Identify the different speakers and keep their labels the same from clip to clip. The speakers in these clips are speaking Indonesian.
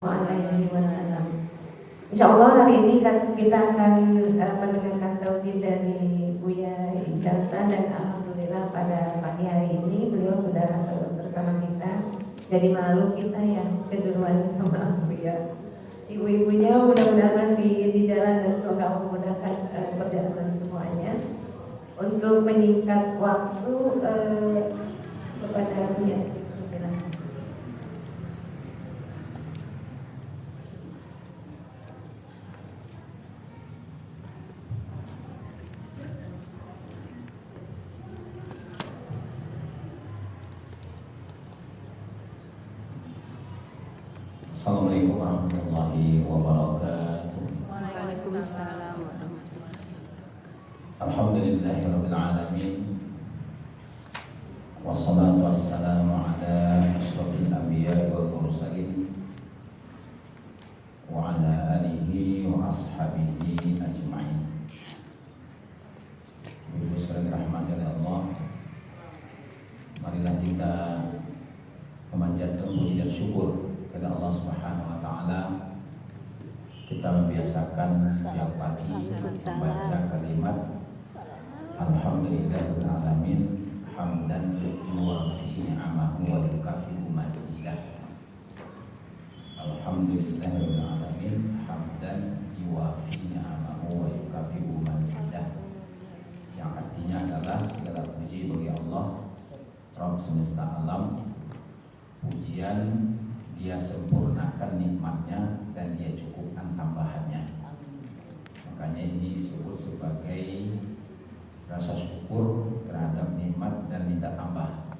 Speaker 1: alaihi wasallam. Insyaallah hari ini kita akan mendengarkan tauhid dari Buya Ijazah, dan alhamdulillah pada pagi hari ini beliau sudah bersama kita. Jadi malu kita yang keduluan sama Buya. Ibu-ibunya mudah-mudahan masih di jalan dan semoga Allah memudahkan perjalanan semuanya. Untuk menyingkat waktu kepada Buya.
Speaker 2: Assalamualaikum warahmatullahi wabarakatuh.
Speaker 3: Waalaikumsalam warahmatullahi wabarakatuh.
Speaker 2: Alhamdulillahirabbil alamin. Wassalatu wassalamu ala asyrofil anbiya'i wal mursalin wa ala alihi wa ashabihi ajma'in. Ibu sekalian dirahmati oleh Allah, marilah kita memanjatkan puji dan syukur kepada Allah Subhanahu wa taala. Kita membiasakan setiap pagi membaca kalimat alhamdulillahirabbil alamin hamdan yuwafi ni'amahu wa yukafi'u mazidah. Alhamdulillahirabbil alamin hamdan yuwafi ni'amahu wa yukafi'u mazidah. Yang artinya adalah segala puji bagi Allah Rabb semesta alam. Pujian Dia sempurnakan nikmatnya dan Dia cukupkan tambahannya. Makanya ini disebut sebagai rasa syukur terhadap nikmat dan minta tambah.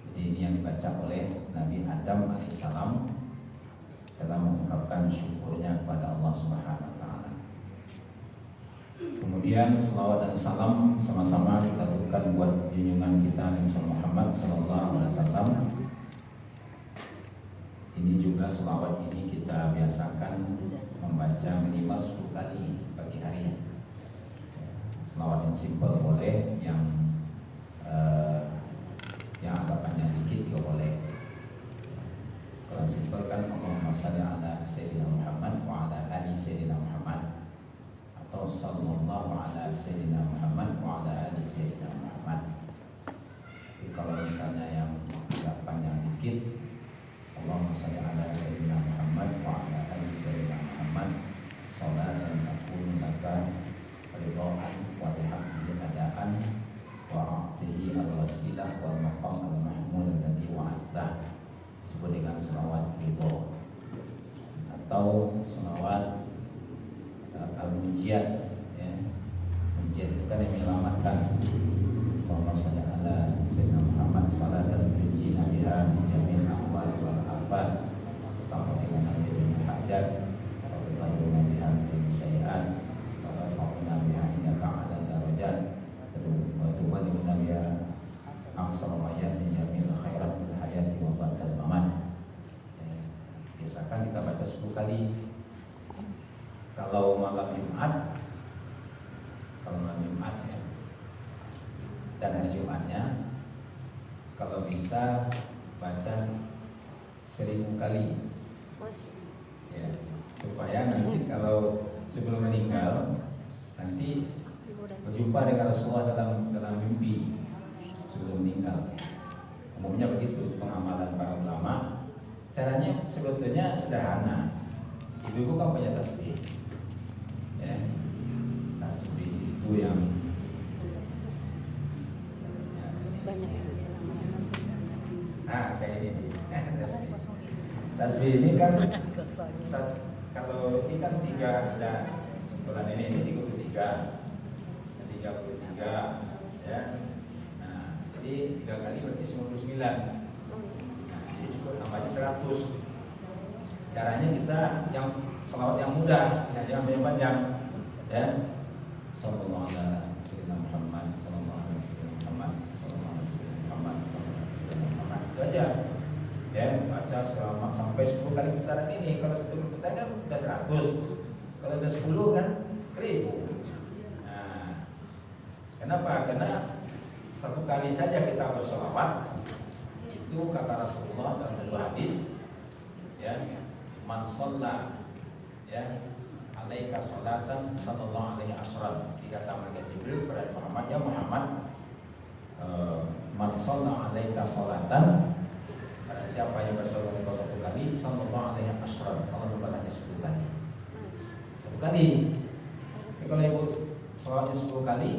Speaker 2: Jadi ini yang dibaca oleh Nabi Adam alaihissalam dalam mengungkapkan syukurnya kepada Allah Subhanahu wa taala. Kemudian selawat dan salam sama-sama kita aturkan buat junjungan kita Nabi Muhammad sallallahu alaihi wasallam. Ini juga selawat ini kita biasakan membaca minimal 10 kali pagi hari. Selawat yang simpel boleh, yang agak panjang dikit juga boleh. Kalau simpel kan Allahumma shalli ala sayyidina Muhammad wa ala ali sayyidina Muhammad, atau sallallahu ala sayyidina Muhammad wa ala ali sayyidina Muhammad. Jadi kalau misalnya yang agak panjang dikit, Allahumma shalli ala sayyidina Muhammad wa ala ali sayyidina Muhammad sholatan takunu laka ridhaan wa lihamdi adaan wa a'tihi al-wasilah wal maqam al-mahmud alladhi wa'adtah. Disebut dengan selawat ridho atau selawat al-munjiyat, ya. Munjiyat itu kan yang menyelamatkan. Allahumma shalli ala sayyidina Muhammad sholatan tunjina biha min jamil ahwal wal afat taqaddina biha hajat wa tutahhiruna biha min sayyi'at wa tarfa'una biha indaka 'ala darajat wa tuballighuna biha aqsal mayat min jamil khairat fil hayati wa ba'dal mamat. Biasakan kita baca 10 kali. Kalau malam Jumat ya, dan hari Jumatnya kalau bisa baca 1000 kali, ya, supaya nanti kalau sebelum meninggal nanti berjumpa dengan Rasulullah dalam mimpi sebelum meninggal. Umumnya begitu pengamalan para ulama. Caranya sebetulnya sederhana. Ibu-ibu kan punya tasbih, ya. Tasbih itu yang
Speaker 3: Banyak.
Speaker 2: kayak ini. Tasbih ini kan kalau ini kan 3 ada bulan ini 33, ya. Nah, jadi 3 kali berarti 99. Nah, jadi cukup tambahnya 100. Caranya kita yang selawat yang mudah, ya, jangan panjang, ya. Sallallahu alaihi Muhammad, sallallahu alaihi Muhammad, sallallahu alaihi Muhammad, sallallahu alaihi Muhammad. Itu aja. Ya, baca selama sampai 10 kali putaran ini. Kalau 1 putaran kan udah 100. Kalau udah 10 kan 1000. Nah, kenapa? Karena 1 kali saja kita berselawat itu kata Rasulullah dalam hadis man shalla ya alaika salatan sallallahu alaihi wasallam. Dikata malaikat Jibril kepada Muhammad, ya Muhammad, man shalla alaika salatan, pada siapa yang bersolat engkau 1 kali, sallallahu alaihi wasallam, Allah membalasnya 10 kali. 10 kali. Jadi kalau ibu sholatnya 10 kali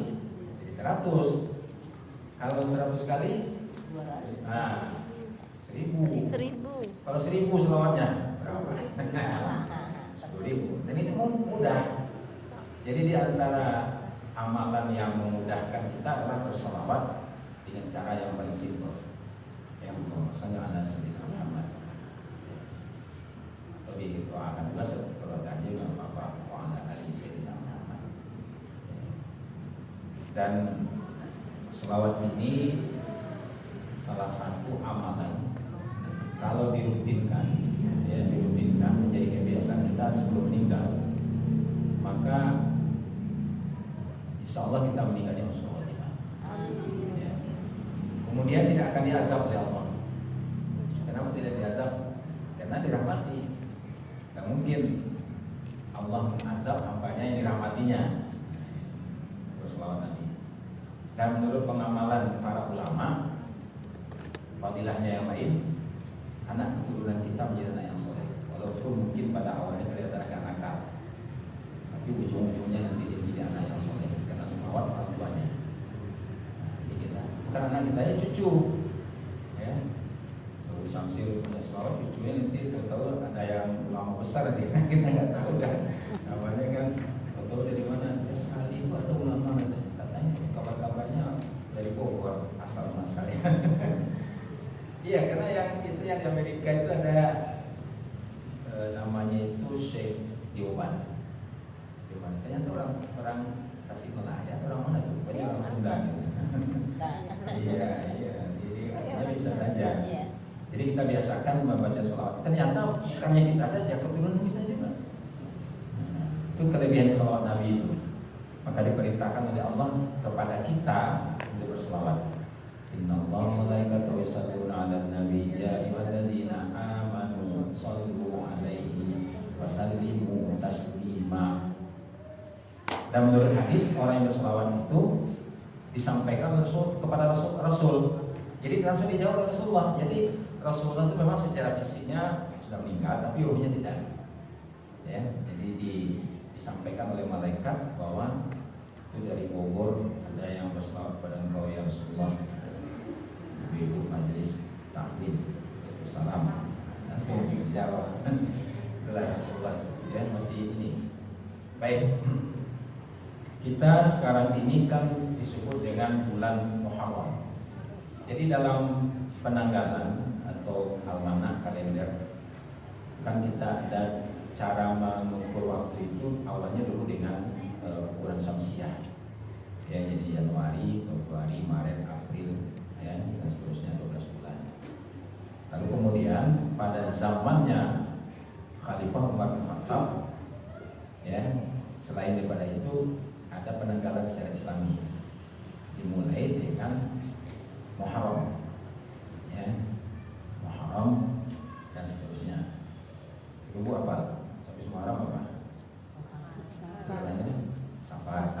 Speaker 2: jadi 100. Kalau 100 kali, nah 1000. Kalau 1000 selawatnya berapa? 10.000. Dan itu mudah. Jadi di antara amalan yang memudahkan kita adalah berselawat dengan cara yang paling simpel. Yang maksudnya ada sedikit Muhammad. Tapi doakan juga kalau ganjil nggak apa-apa. Wa'ala ali sayyidina Muhammad. Dan selawat ini salah satu amalan kalau dirutinkan, ya dirutinkan menjadi kebiasaan kita sebelum meninggal, maka insya Allah kita meninggalnya husnul khotimah. Ya. Kemudian tidak akan diazab oleh Allah. Kenapa tidak diazab? Karena dirahmati. Tidak mungkin Allah mengazab hambanya yang dirahmatinya. Berselawat Nabi. Dan menurut pengamalan para ulama, fadilahnya yang lain, anak keturunan kita menjadi anak yang soleh. Walaupun mungkin pada awalnya kelihatan agak nakal, tapi ujung-ujungnya nanti dia menjadi anak yang soleh karena selawat orang tuanya. Nah, kita bukan anak kita ya cucu, ya. Kalau Samsil punya selawat, cucunya nanti tahu ada yang ulama besar nanti kita nggak tahu kan. Namanya kan tahu dari mana? Ya, sekali itu ada ulama katanya kabar-kabarnya dari Bogor asal masalahnya. Iya, karena yang itu yang di Amerika itu ada namanya itu Sheikh Dioban. Ternyata orang Tasikmalaya, orang mana tuh? Banyak orang Sunda gitu. Iya. Jadi artinya bisa saja. Jadi kita biasakan membaca selawat. Ternyata bukannya kita saja, keturunan kita juga. Itu kelebihan selawat Nabi itu. Maka diperintahkan oleh Allah kepada kita untuk berselawat. Innallaha malaikatahu yusholluna 'alan nabi ya ayyuhalladzina amanu shallu 'alaihi wa sallimu taslima. Dan menurut hadis orang yang berselawat itu disampaikan kepada Rasul. Jadi langsung dijawab oleh Rasulullah. Jadi Rasulullah itu memang secara fisiknya sudah meninggal, tapi ruhnya tidak. Ya, jadi disampaikan oleh malaikat bahwa itu dari Bogor ada yang berselawat pada engkau ya Rasulullah. Ibu majelis taklim, salam. Langsung dijawab. Itulah Rasulullah. Ya masih ini. Baik. Kita sekarang ini kan disebut dengan bulan Muharram. Jadi dalam penanggalan atau almanak kalender kan kita ada cara mengukur waktu itu awalnya dulu dengan ukuran Syamsiah. Ya, jadi Januari, Februari, Maret, April, ya, dan seterusnya 12 bulan. Lalu kemudian pada zamannya Khalifah Umar bin Khattab, ya, selain daripada itu ada penanggalan secara Islami. Dimulai dengan Muharram, ya, Muharram dan seterusnya. Ibu apa? Sampai Muharram apa? Safar,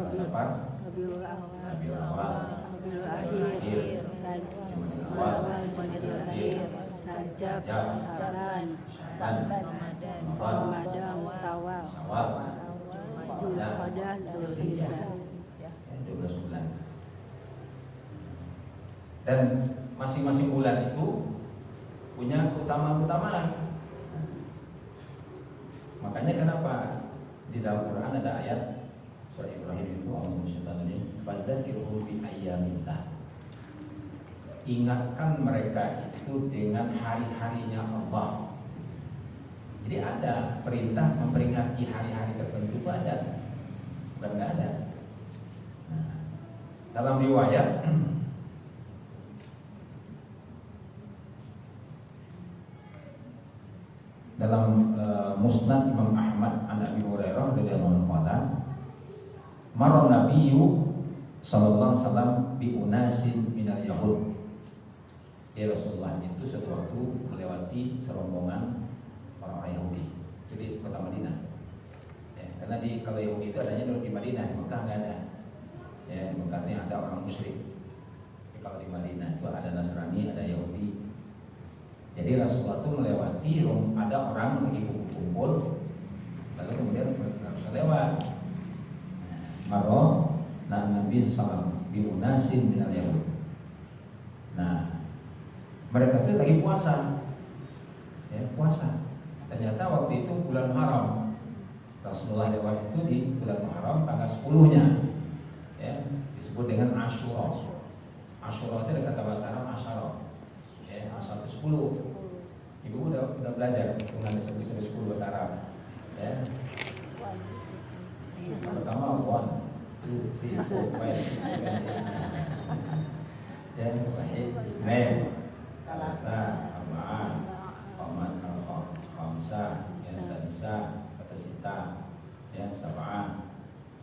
Speaker 2: Safar, Rabiul Awal,
Speaker 3: Rabiul Akhir, Rabiul Akhir, Rajab, Syaban, Ramadan, Syawal, Zulqa'dah, Zulhijjah.
Speaker 2: 12 bulan. Dan masing-masing bulan itu punya keutamaan. Makanya kenapa di dalam Quran ada ayat surah Ibrahim itu Allah Subhanahu fadzakirhum bi ayyamillah. Ingatkan mereka itu dengan hari-harinya Allah. Jadi ada perintah memperingati hari-hari tertentu itu ada, bukan nggak ada. Nah, dalam riwayat dalam Musnad Imam Ahmad an Abi Hurairah radhiyallahu anhu qala marra nabiyyu sallallahu alaihi wasallam bi unasin minal yahud. Ya Rasulullah itu suatu waktu melewati serombongan orang-orang Yahudi. Itu di kota Madinah. Ya, karena kalau Yahudi itu adanya dulu di Madinah, di Mekah nggak ada. Ya, di Mekah itu ada orang musyrik. Tapi kalau di Madinah itu ada Nasrani, ada Yahudi. Jadi Rasulullah itu melewati, ada orang lagi kumpul, lalu kemudian Rasul lewat. Maro, Nabi SAW biunasin minal Yahud. Nah, mereka itu lagi puasa, ya, puasa. Ternyata waktu itu bulan Muharram. Rasulullah lewat itu di bulan Muharram tanggal 10-nya, ya, disebut dengan Asyura. Asyura itu ada kata bahasa Arab Asyara, ya, Asyara itu 10. Ibu udah belajar hitungan sampai 10 bahasa Arab, ya. Pertama 1, 2, 3, 4, 5, 6, 7, 8, 9. Ya, baik. Nen, Salasa, Arba'ah, Khamsah, ya, Sadisa, Sita, ya, Sab'ah,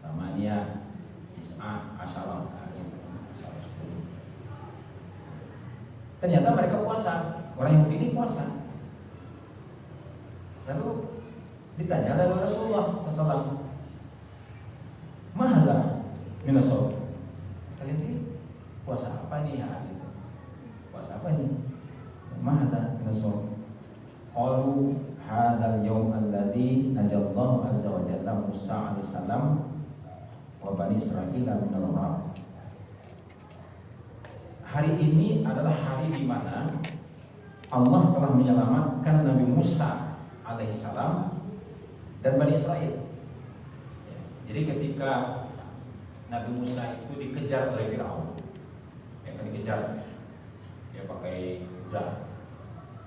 Speaker 2: Tamaniyah, Is'ah, Asyarah. Ternyata mereka puasa, orang Yahudi ini puasa. Lalu ditanya oleh Rasulullah SAW, "Mahadha minasawm?" Kalian ini puasa apa nih ya? Gitu. Puasa apa nih? Mahadha minasawm? Qalu hadzal yawm alladzi najallahu azza wa jalla Musa alaihi salam wa bani Israil minal gharq. Hari ini adalah hari di mana Allah telah menyelamatkan Nabi Musa alaihissalam dan Bani Israel. Jadi ketika Nabi Musa itu dikejar oleh Firaun, yang dikejar, dia pakai kuda.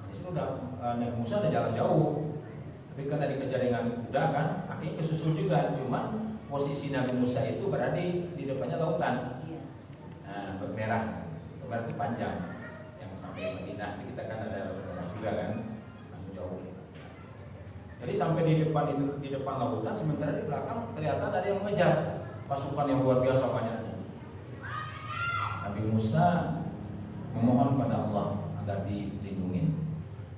Speaker 2: Di situ Nabi Musa udah jalan jauh, tapi karena dikejar dengan kuda kan, akhirnya kesusul juga. Cuman posisi Nabi Musa itu berada di depannya lautan, nah, bermerah itu panjang, yang sampai Madinah. Kita kan ada juga kan, jauh. Jadi sampai di depan lautan, sementara di belakang kelihatan ada yang mengejar, pasukan yang luar biasa banyaknya. Nabi Musa memohon pada Allah agar dilindungi.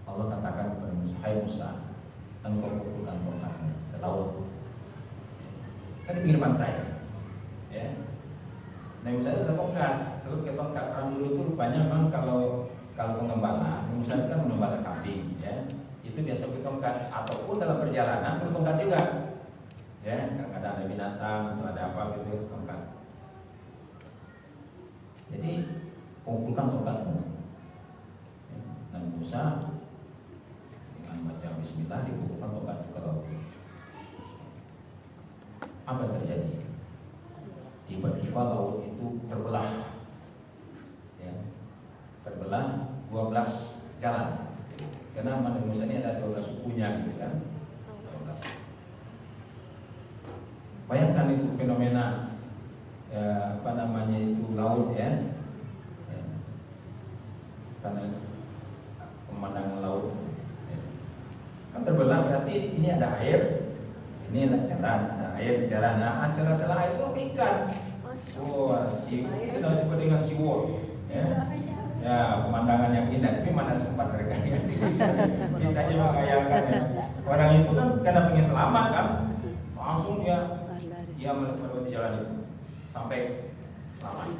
Speaker 2: Allah katakan kepada Musa, "Hai Musa, engkau kumpulkan tongkatmu ke laut." Kan di pinggir pantai, ya. Nabi Musa itu ada tongkat, selalu ke tongkat. Orang dulu itu rupanya memang kalau pengembala, Nabi Musa itu kan mengembala kambing, ya. Itu biasa pakai tongkat, ataupun dalam perjalanan perlu tongkat juga, ya. Kadang ada binatang atau ada apa gitu, tongkat. Jadi kumpulkan tongkatmu. Ya. Nabi Musa dengan baca Bismillah dikumpulkan tongkat ke laut. Apa yang terjadi? Tiba-tiba laut itu terbelah, ya. Terbelah 12 jalan. Karena Nabi Musa ini ada 12 sukunya gitu kan. 12. Bayangkan itu fenomena, ya, apa namanya itu laut, ya. Ya. Karena pemandangan laut, ya. Kan terbelah berarti ini ada air, ini jalan, ada air di jalan. Nah, sela-sela air itu ikan. Oh, kita disebut dengan seawall, ya. Ya, pemandangan yang indah, tapi mana sempat mereka ya. Kita cuma bayangkan, ya. Orang itu kan karena pengen selamat kan, langsung dia melewati jalan itu sampai selamat.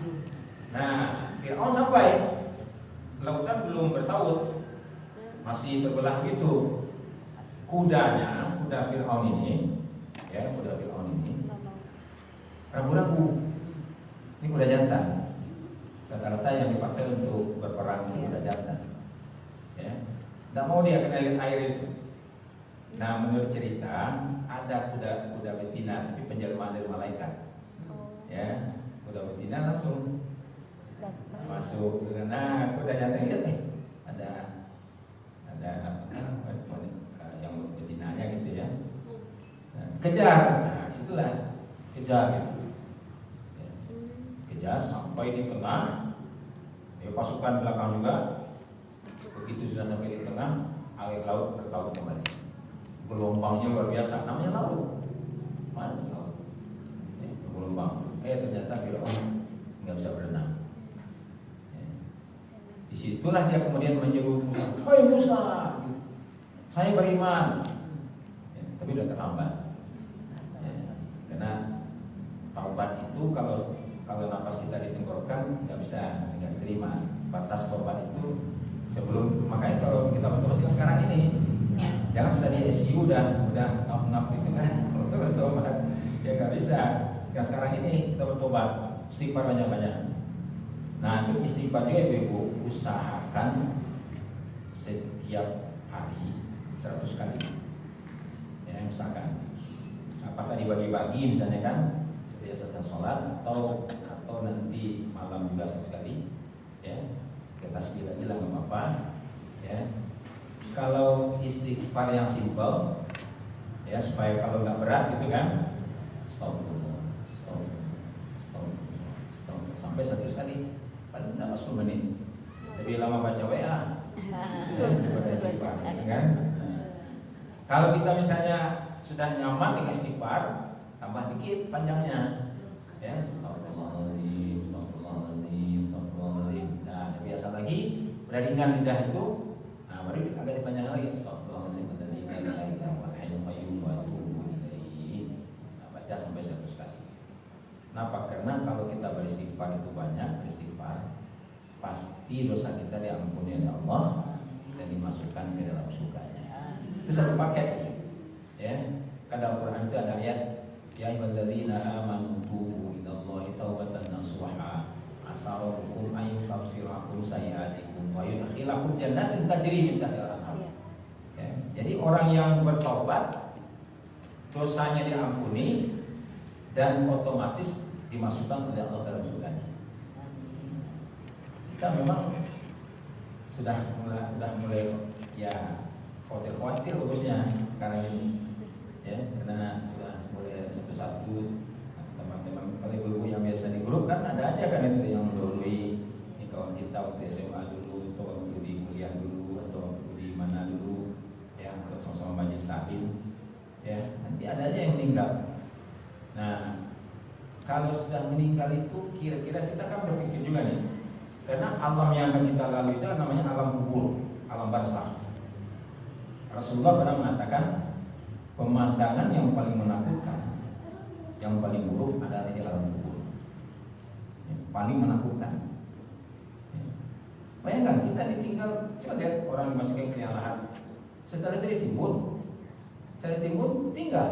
Speaker 2: Nah, Fir'aun sampai lautan belum bertaut, masih terbelah gitu. Kuda Fir'aun ini, ya, kuda Fir'aun ini ragu-ragu. Ini kuda jantan. Rata-rata yang dipakai untuk berperang itu kuda jantan, ya. Tidak mau dia kena air itu. Nah, menurut cerita ada kuda betina tapi penjelmaan dari malaikat, ya. Kuda betina langsung masuk. Nah, kuda jantan lihat nih ada yang betinanya gitu, ya. Nah, kejar. Nah, situlah kejar gitu. Kejar sampai di tengah, ya, pasukan belakang juga. Begitu sudah sampai di tengah, air laut bertaut kembali. Gelombangnya luar biasa, namanya laut. Mana laut? Ya, gelombang. Ternyata Fir'aun nggak bisa berenang. Ya. Disitulah dia kemudian menyuruh Musa, "Hai Musa, saya beriman, ya, tapi udah terlambat. Ya, karena taubat itu kalau nafas kita ditenggorokan nggak bisa, nggak diterima. Batas taubat itu sebelum, makanya kalau kita bertobat sekarang ini, jangan sudah di ICU udah ngap gitu kan, kalau bertobat ya nggak bisa. Sekarang ini kita bertobat, istighfar banyak-banyak. Nah, itu istighfar juga ibu-ibu, usahakan setiap hari 100 kali. Ya, misalkan apakah dibagi-bagi misalnya kan, setiap setelah sholat atau nanti malam juga 100 kali. Ya, kita bilang nggak apa-apa. Ya, kalau istighfar yang simpel, ya supaya kalau nggak berat gitu kan, stop sampai 100 kali, paling nggak 10 menit. Lebih lama baca WA daripada istighfar, kan? Kalau kita misalnya sudah nyaman dengan istighfar, tambah dikit panjangnya, ya. Astagfirullahaladzim. Nah, biasa lagi, udah ringan lidah itu, nah baru agak dipanjang lagi. Astagfirullahaladzim. Nah, baca sampai 100 kali. Kenapa? Karena kalau kita beristighfar itu banyak, pasti dosa kita diampuni oleh Allah dan dimasukkan ke dalam surganya. Itu satu paket. Ya, kadang Al-Quran itu ada ayat, ya ayyuhalladzina amanu tubu ilallahi taubatan nasuha asa rabbukum an yukaffira ankum sayi'atikum wa yudkhilakum jannatin tajri min tahtiha al-anhar. Ya, jadi orang yang bertobat dosanya diampuni dan otomatis dimasukkan oleh Allah dalam surganya. Kita memang sudah mulai ya khawatir bagusnya sekarang ini, ya, karena sudah mulai satu-satu teman-teman, kalau ibu-ibu yang biasa di grup kan ada aja kan itu yang mendahului kawan kita waktu SMA dulu, atau waktu di kuliah dulu, atau waktu di mana dulu, ya, kalau sama-sama majelis taklim, ya, nanti ada aja yang meninggal. Nah, kalau sudah meninggal itu kira-kira kita kan berpikir juga nih, karena alam yang akan kita lalui itu namanya alam kubur, alam barzakh. Rasulullah pernah mengatakan pemandangan yang paling menakutkan, yang paling buruk adalah di alam kubur. Yang paling menakutkan. Bayangkan kita ditinggal, coba lihat orang dimasukin ke liang lahat, setelah itu ditimbun, tinggal.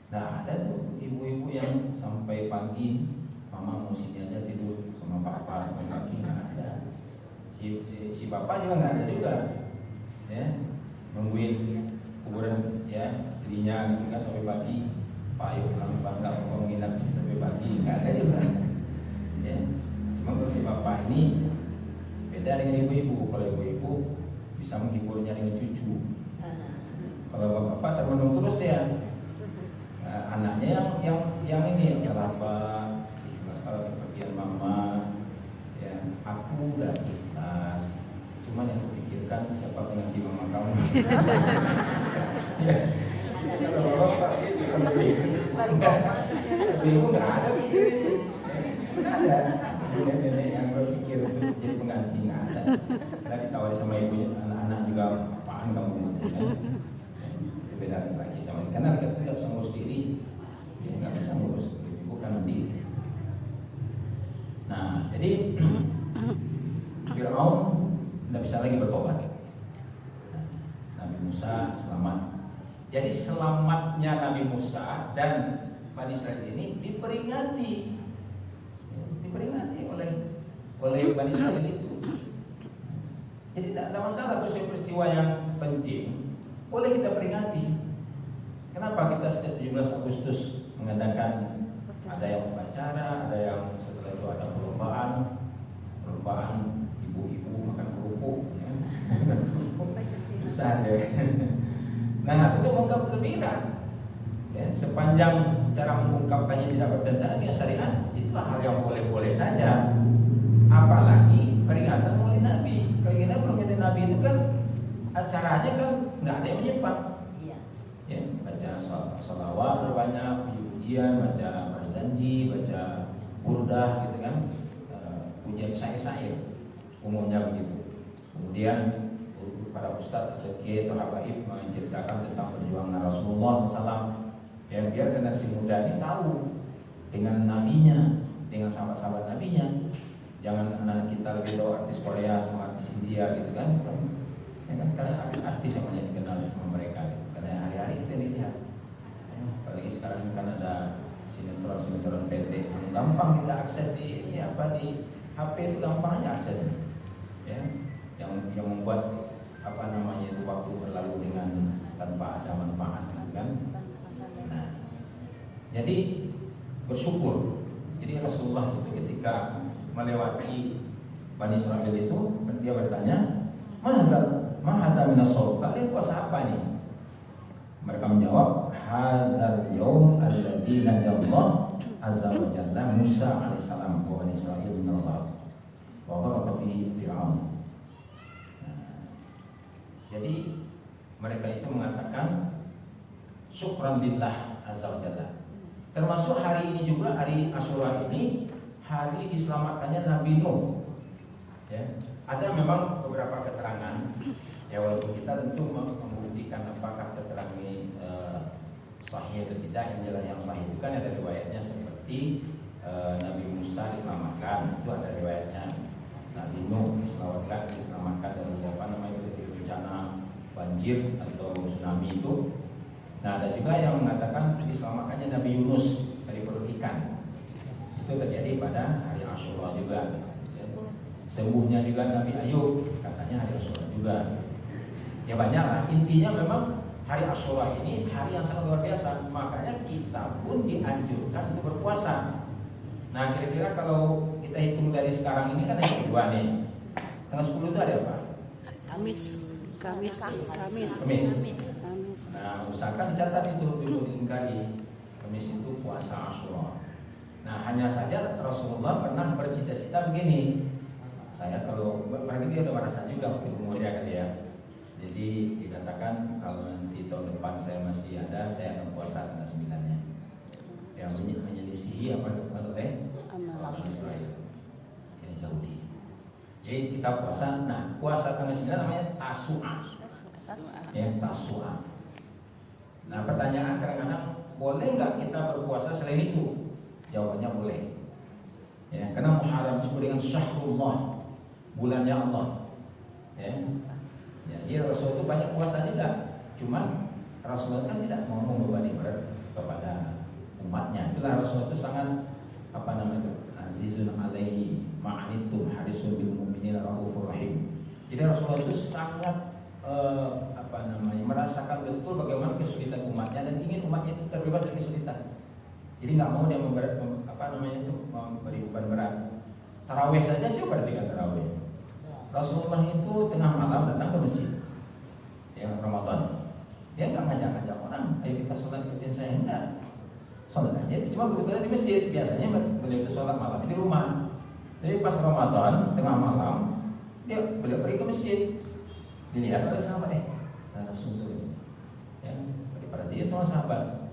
Speaker 2: Nah, ada tuh ibu-ibu yang sampai pagi, mama mau sini aja tidur sama papa sampai pagi, nggak ada. Si bapak juga nggak ada juga, ya, nungguin kuburan ya istrinya gitu kan sampai pagi. Pak ayo pulang nggak mau nginap sih sampai pagi, nggak ada juga. Ya, cuma kalau si bapak ini beda dengan ibu-ibu. Kalau ibu-ibu bisa menghiburnya dengan cucu. Kalau bapak termenung terus dia. Anaknya yang ini apa ikhlas kalau kepergian mama, ya aku udah ikhlas, cuma yang kupikirkan siapa pengganti mama kamu. Kalau bapak sih ibu nggak ada pikir itu, nggak ada nenek yang berpikir untuk jadi pengganti, nggak ada. Kita ditawari sama ibunya, anak-anak juga apaan kamu ya? Beda lagi sama ini, karena kita tidak bisa ngurus diri, ya, nggak bisa ngurus ibu kan mandiri. Nah, jadi Fir'aun tidak bisa lagi bertobat. Nabi Musa selamat. Jadi selamatnya Nabi Musa dan Bani Israil ini diperingati oleh Bani Israil itu. Jadi tidak ada masalah peristiwa yang penting. Boleh kita peringati. Kenapa kita setiap 17 Agustus mengadakan, ada yang upacara, ada yang setelah itu ada perlombaan ibu-ibu makan kerupuk, ya. Susah deh. Nah, itu mengungkap gembira. Ya, sepanjang cara mengungkapkannya tidak bertentangan dengan syariat, itu hal yang boleh-boleh saja. Apalagi peringatan oleh Nabi. Kalau peringatan Nabi itu kan acaranya kan nggak ada yang menyimpang, ya, baca sholawat berbanyak, puji-pujian, baca berjanji, baca burdah gitu kan, pujian syair-syair umumnya begitu. Kemudian para ustadz atau kiai atau habaib menceritakan tentang perjuangan Rasulullah SAW, ya biar generasi muda ini tahu dengan nabinya, dengan sahabat-sahabat nabinya. Jangan anak kita lebih tahu artis Korea sama artis India gitu kan. Ya kan sekarang artis-artis yang banyak dikenal sama mereka gitu. Karena hari-hari itu yang dilihat. Apalagi sekarang kan ada sinetron pendek, gampang kita akses di HP itu gampang aja aksesnya. Ya, yang membuat itu waktu berlalu dengan tanpa ada manfaat kan. Nah, jadi bersyukur. Jadi Rasulullah itu ketika melewati Bani Israil itu dia bertanya, "Mahadha minas shaum?" Kalian puasa apa nih? Mereka menjawab, "Hadzal yaum alladzi najallahu azza wa jalla Musa alaihissalam wa Bani Israil min al-ghar wa gharaqa fihi Fir'aun." Jadi mereka itu mengatakan syukran lillah azza wa jalla. Termasuk hari ini juga, hari Asyura ini hari diselamatkannya Nabi Nuh. Ya, ada memang beberapa keterangan. Ya walaupun kita tentu membuktikan apakah keterangan ini sahih atau tidak. Yang sahih itu kan ada riwayatnya seperti Nabi Musa diselamatkan, itu ada riwayatnya. Nabi Nuh diselamatkan dari bencana banjir atau tsunami itu. Nah ada juga yang mengatakan diselamatkannya Nabi Yunus dari perut ikan. Itu terjadi pada hari Asyura juga. Sembuhnya juga Nabi Ayub, katanya hari Asyura juga. Ya banyak lah. Intinya memang hari Asyura ini hari yang sangat luar biasa. Makanya kita pun dianjurkan untuk berpuasa. Nah kira-kira kalau kita hitung dari sekarang ini kan yang kedua nih. Tanggal 10 itu hari apa? Kamis. Nah usahakan dicatat itu dulu kali. Kamis itu puasa Asyura. Nah hanya saja Rasulullah pernah bercita-cita begini. Saya kalau berarti dia udah merasa juga waktu umurnya kan ya. Jadi dikatakan kalau nanti tahun depan saya masih ada, saya akan puasa tanggal 9-nya. Yang menyelisihi apa oleh orang Israel. Yang Yahudi. Jadi kita puasa. Nah puasa tanggal 9 namanya Tasu'a. Ya Tasu'a. Nah pertanyaan kadang-kadang boleh nggak kita berpuasa selain itu? Jawabannya boleh. Ya, karena Muharram disebut dengan Syahrullah, bulannya Allah. Ya, jadi Rasul itu banyak puasa juga. Cuman Rasulullah kan tidak mau membebani berat kepada umatnya. Itulah Rasul itu sangat azizun alaihi ma'anittum harisun bil mu'minina raufur rahim. Jadi Rasulullah itu sangat merasakan betul bagaimana kesulitan umatnya dan ingin umatnya itu terbebas dari kesulitan. Jadi nggak mau dia memberi beban berat. Tarawih saja coba perhatikan tarawih. Rasulullah itu tengah malam datang ke masjid, ya Ramadan. Dia nggak ngajak-ngajak orang, ayo kita sholat ikutin saya, enggak. Sholat aja, cuma kebetulan di masjid. Biasanya beliau itu sholat malam di rumah. Jadi pas Ramadan tengah malam, beliau pergi ke masjid. Dilihat oleh sahabat, Rasulullah, ya, diperhatiin sama sahabat.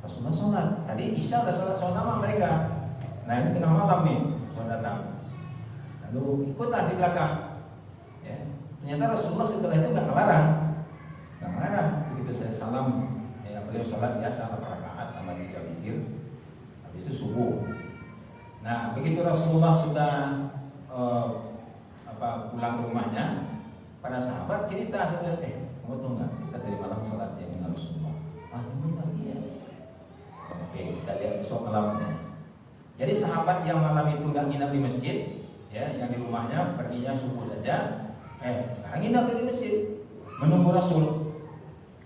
Speaker 2: Rasulullah sholat. Tadi Isya udah sholat sama mereka. Nah ini tengah malam nih, sholat datang. Lalu ikutlah di belakang. Ya. Ternyata Rasulullah setelah itu nggak melarang. Begitu saya salam, ya beliau sholat biasa 4 rakaat tambah 3 witir. Habis itu subuh. Nah begitu Rasulullah sudah pulang ke rumahnya, para sahabat cerita sebenarnya, kamu tahu nggak kita dari malam sholat yang dengan Rasulullah. Iya. Oke, kita lihat besok malamnya. Jadi sahabat yang malam itu nggak nginap di masjid, ya, yang di rumahnya perginya subuh saja. Sekarang nginap di masjid, menunggu Rasul.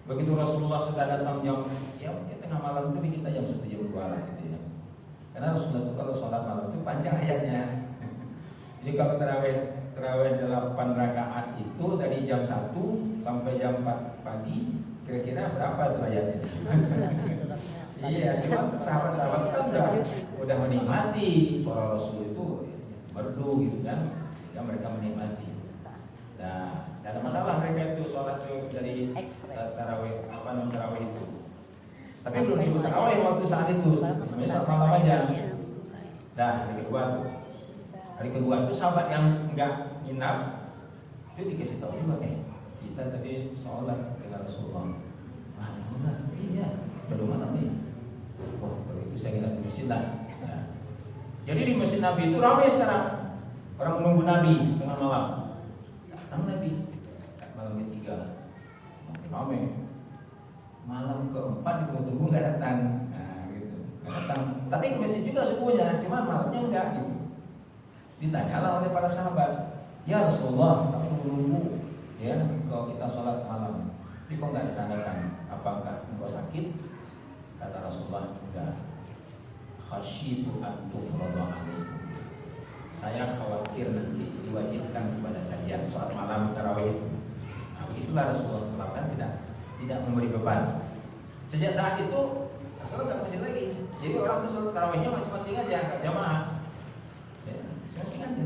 Speaker 2: Begitu Rasulullah sudah datang jam, tengah malam itu di kita jam 1 jam 2 lah gitu ya. Karena Rasulullah itu kalau sholat malam itu panjang ayatnya. Jadi kalau terawih 8 rakaat itu dari jam 1 sampai jam 4 pagi, kira-kira berapa itu ayatnya? Iya, cuma sahabat-sahabat kan udah menikmati suara Rasul itu merdu gitu kan, ya mereka menikmati. Nah, tidak ada masalah mereka itu sholat dari tarawih itu. Tapi belum disebut tarawih waktu saat itu, sebenarnya saat malam aja. Nah, hari kedua itu sahabat yang enggak nginap itu dikasih tahu juga kita tadi sholat dengan Rasulullah. Iya, baru malam nih. Wah, kalau itu saya nginap di masjid lah. Nah, jadi di masjid Nabi itu ramai sekarang. Orang menunggu Nabi tengah malam. Datang Nabi malam ketiga, makin ramai. Malam keempat ditunggu nggak datang. Nah, gitu, nggak datang. Tapi ke masjid juga subuhnya, cuma malamnya enggak gitu. Ditanyalah oleh para sahabat, ya Rasulullah, kami menunggu ya kalau kita sholat malam, tapi kok nggak datang? Apakah engkau sakit? Kata Rasulullah, enggak. Khasyitu an tufrada alaikum. Saya khawatir nanti diwajibkan kepada kalian sholat malam tarawih itu. Nah, itulah Rasulullah SAW tidak memberi beban. Sejak saat itu Rasulullah tak masih lagi. Jadi orang itu sholat tarawihnya masing-masing aja, nggak jamaah. Ya, masing-masing aja.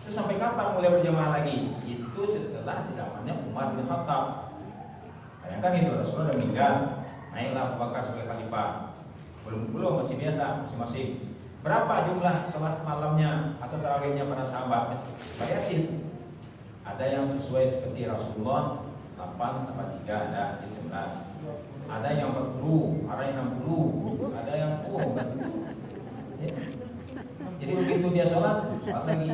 Speaker 2: Terus sampai kapan mulai berjamaah lagi? Itu setelah di zamannya Umar bin Khattab. Bayangkan itu Rasulullah sudah meninggal, naiklah Abu Bakar sebagai khalifah. Belum masih biasa masing-masing. Berapa jumlah sholat malamnya atau tarawihnya para sahabat? Bayarin. Ada yang sesuai seperti Rasulullah 8 tambah 3 ada di 11. Ada yang 40, ada yang 60, ada yang ya. Jadi begitu dia sholat lagi,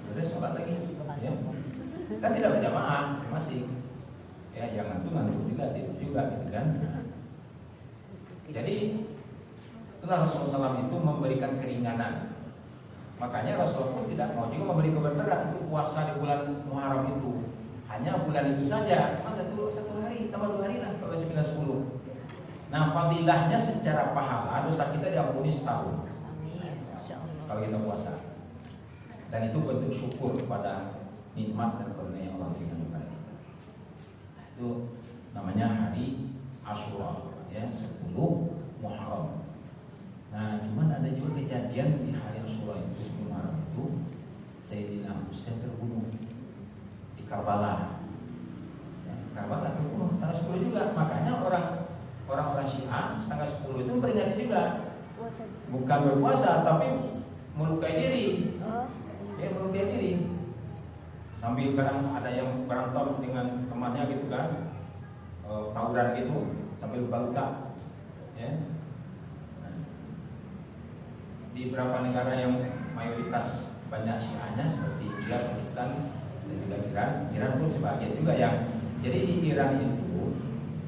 Speaker 2: selesai sholat lagi. Ya. Kan tidak berjamaah masih. Ya, yang ngantuk juga, tidur juga gitu kan. Jadi itulah Rasulullah SAW itu memberikan keringanan. Makanya Rasulullah pun tidak mau juga memberi beban berat untuk puasa di bulan Muharram itu. Hanya bulan itu saja, cuma satu hari, tambah 2 hari lah kalau 9-10. Nah, fadilahnya secara pahala dosa kita diampuni setahun. Kalau kita puasa. Dan itu bentuk syukur kepada nikmat dan karunia yang Allah berikan kepada kita. Itu namanya hari Asyura, ya, 10 Muharram. Nah, cuman ada juga kejadian di hari Asyura itu, 10 Muharram itu, Sayyidina Husain terbunuh di Karbala. Ya, Karbala terbunuh tanggal 10 juga. Makanya orang-orang Syiah tanggal 10 itu memperingati juga. Bukan berpuasa, tapi melukai diri. Ya, melukai diri. Sambil kadang ada yang berantem dengan temannya gitu kan, tawuran gitu, sambil luka-luka. Ya. Di beberapa negara yang mayoritas banyak Syiahnya seperti Irak, Pakistan, dan juga Iran pun sebagian juga yang. Jadi di Iran itu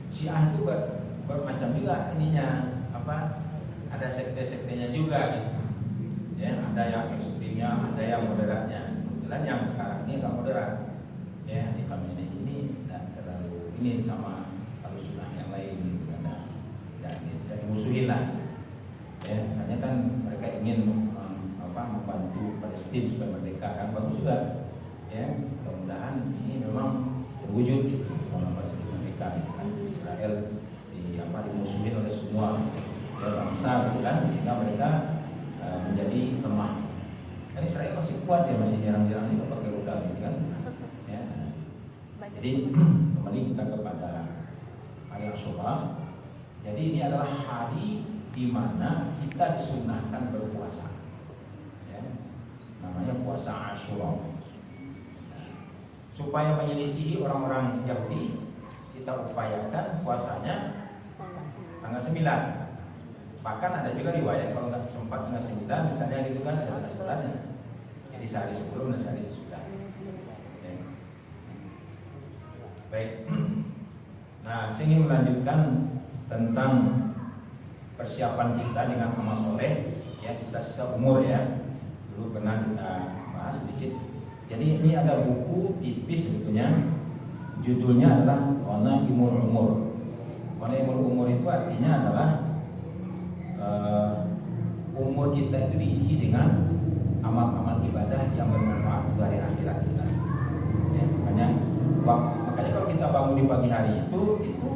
Speaker 2: Syiah itu bermacam juga ininya, ada sekte-sektenya juga gitu. Ya, ada yang ekstrimnya, ada yang moderatnya. Kebetulan yang sekarang ini agak moderat. Ya, di Khamenei ini tidak terlalu ini sama kalau sunnah yang lain gitu, dan dimusuhin lah. Ya, hanya kan mereka ingin membantu Palestina supaya merdeka, kan bagus juga. Ya, mudah-mudahan ini memang terwujud gitu, kalau Palestina merdeka, kan Israel dimusuhin oleh semua bangsa, gitu kan, sehingga mereka menjadi lemah. Kan Israel masih kuat, ya masih nyerang-nyerang juga pakai rudal, gitu kan. Ya. Jadi kembali kita kepada hari Asyura. Jadi ini adalah hari di mana kita disunahkan berpuasa. Ya. Namanya puasa Asyura. Supaya menyelisihi orang-orang Yahudi, kita upayakan puasanya tanggal 9. Bahkan ada juga riwayat kalau nggak sempat tanggal 9 misalnya gitu kan, ada tanggal 11 ya. Jadi sehari sebelum dan sehari sesudah. Ya. Baik. Nah, saya ingin melanjutkan tentang persiapan kita dengan amal soleh, ya, sisa-sisa umur ya. Dulu pernah kita bahas sedikit. Jadi ini ada buku tipis sebetulnya. Judulnya adalah Wana Imul Umur. Wana Imul Umur itu artinya adalah umur kita itu diisi dengan amal-amal ibadah yang bermanfaat untuk hari akhirat kita. Ya, makanya kalau kita bangun di pagi hari itu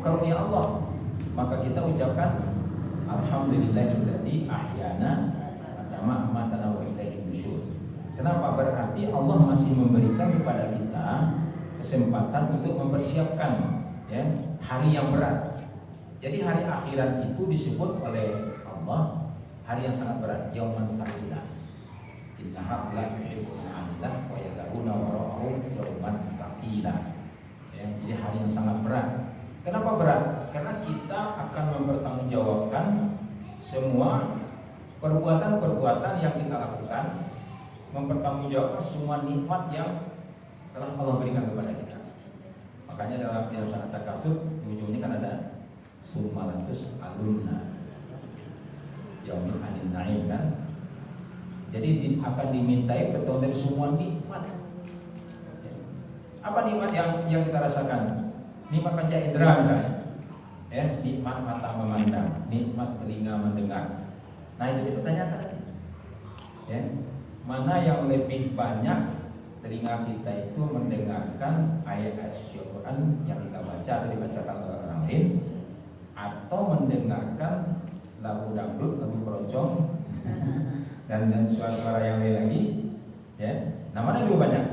Speaker 2: karunia Allah. Maka kita ucapkan alhamdulillahilladzi ahyana ba'da amatana wa ilaihi nusyur. Kenapa? Berarti Allah masih memberikan kepada kita kesempatan untuk mempersiapkan, ya, hari yang berat. Jadi hari akhirat itu disebut oleh Allah hari yang sangat berat, yauman saqilah. Innaha la yuhibbul 'adilah wa yad'una wara'ahum yauman saqilah. Ya. Ya, jadi hari yang sangat berat. Kenapa berat? Karena kita akan mempertanggungjawabkan semua perbuatan-perbuatan yang kita lakukan, mempertanggungjawabkan semua nikmat yang telah Allah berikan kepada kita. Makanya dalam surat At-Takasur di ujungnya kan ada sumalatus alunna yaumil anin naim kan. Jadi akan dimintai bertahun dari semua nikmat. Apa nikmat yang kita rasakan? Nikmat panca indera misalnya. Ya, nikmat mata memandang, nikmat telinga mendengar. Nah, itu dipertanyakan lagi. Ya, mana yang lebih banyak telinga kita itu mendengarkan ayat-ayat suci Al-Quran yang kita baca atau dibacakan oleh orang lain, atau mendengarkan lagu dangdut, lagu keroncong, dan suara-suara yang lain lagi. Ya, nah mana yang lebih banyak?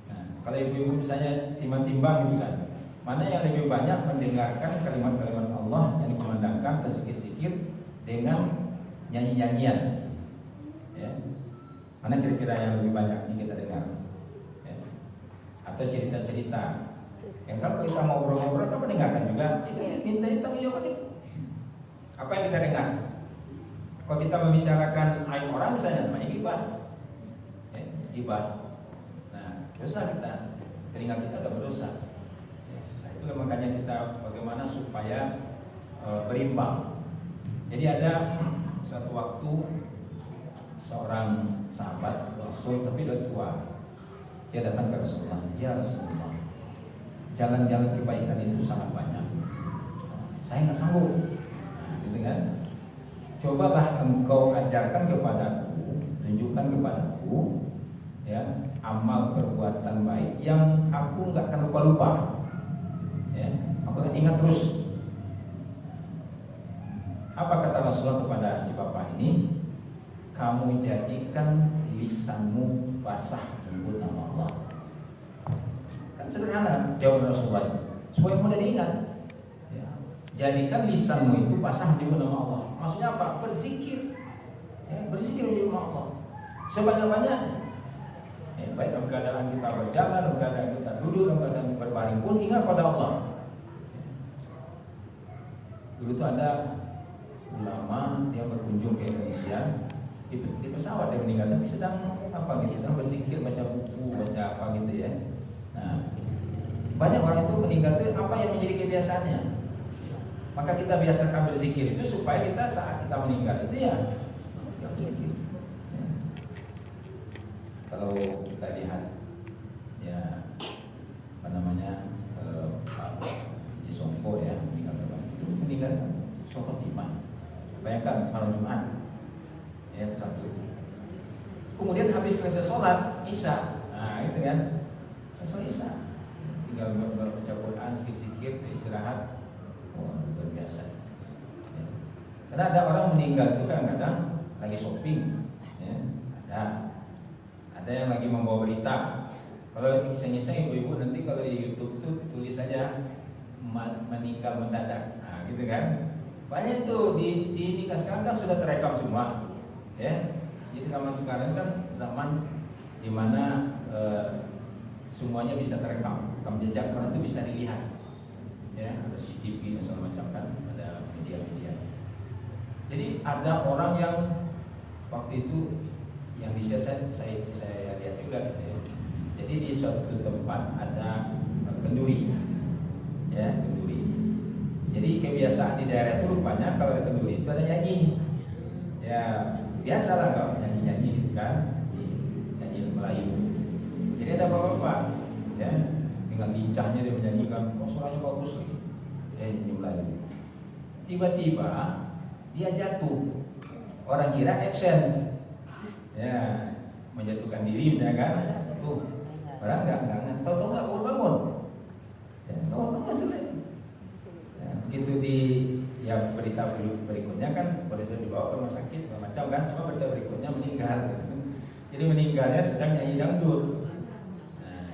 Speaker 2: Nah, kalau ibu-ibu misalnya timbang-timbang gitu kan, mana yang lebih banyak mendengarkan kalimat-kalimat Allah yang dikumandangkan terzikir-zikir dengan nyanyi-nyanyian? Ya, mana kira-kira yang lebih banyak yang kita dengar? Ya. Atau cerita-cerita? Yang kalau kita ngobrol-ngobrol kita mendengarkan juga, itu minta tanggung jawab ini. Apa yang kita dengar? Kalau kita membicarakan aib orang misalnya, namanya gibah. Ya, gibah. Nah, dosa kita, telinga kita udah berdosa. Nah, itu makanya kita bagaimana supaya berimbang. Jadi ada suatu waktu seorang sahabat Rasul tapi udah tua. Dia datang ke Rasulullah, "Ya Rasulullah, jalan-jalan kebaikan itu sangat banyak. Saya nggak sanggup." Nah, gitu kan? Cobalah engkau ajarkan kepadaku, tunjukkan kepadaku, ya, amal perbuatan baik yang aku nggak akan lupa-lupa. Ya, aku akan ingat terus. Apa kata Rasulullah kepada si bapak ini? Kamu jadikan lisanmu basah menyebut nama Allah. Kan sederhana jawaban Rasulullah, supaya mudah diingat. Ya. Jadikan lisanmu itu basah menyebut nama Allah. Maksudnya apa? Berzikir. Ya, berzikir menyebut nama Allah sebanyak-banyaknya. Ya, baik dalam keadaan kita berjalan, dalam keadaan kita duduk, dalam keadaan berbaring pun ingat pada Allah. Dulu itu ada ulama dia berkunjung ke Indonesia, di pesawat dia meninggal, tapi sedang apa gitu, sedang berzikir, baca buku, baca apa gitu ya. Nah, banyak orang itu meninggal itu apa yang menjadi kebiasaannya. Maka kita biasakan berzikir itu supaya kita saat kita meninggal itu ya berzikir. Ya. Kalau kita lihat ya apa namanya di Songko ya meninggal Songko Timah. Bayangkan malam Jumat ya satu. Kemudian habis selesai sholat Isya, nah itu kan selesai Isya, tinggal baca Quran, zikir, istirahat. Oh, luar biasa. Ya. Karena ada orang meninggal itu kadang-kadang lagi shopping, ya. Ada yang lagi membawa berita. Kalau iseng-iseng ibu-ibu nanti kalau di YouTube tuh tulis saja meninggal mendadak, nah gitu kan. Banyak itu di nikah sekarang kan sudah terekam semua, ya. Jadi zaman sekarang kan zaman dimana semuanya bisa terekam, rekam jejak orang itu bisa dilihat, ya. Ada CCTV dan segala macam kan, ada media-media. Jadi ada orang yang waktu itu yang bisa saya lihat juga, gitu ya. Jadi di suatu tempat ada kenduri, ya kenduri. Jadi kebiasaan di daerah itu rupanya kalau ada kenduri itu ada nyanyi. Ya biasalah kalau nyanyi-nyanyi gitu kan, nyanyi Melayu. Jadi ada bapak-bapak, ya dengan lincahnya dia menyanyikan, oh suaranya bagus nih, nyanyi Melayu. Tiba-tiba dia jatuh, orang kira action, ya menjatuhkan diri misalnya kan, tuh orang nggak, tahu-tahu nggak bangun, ya bangun selesai. Begitu di ya berita berikutnya kan pada sudah dibawa ke rumah sakit segala macam kan, cuma berita berikutnya meninggal. Jadi meninggalnya sedang nyanyi dangdut. Nah,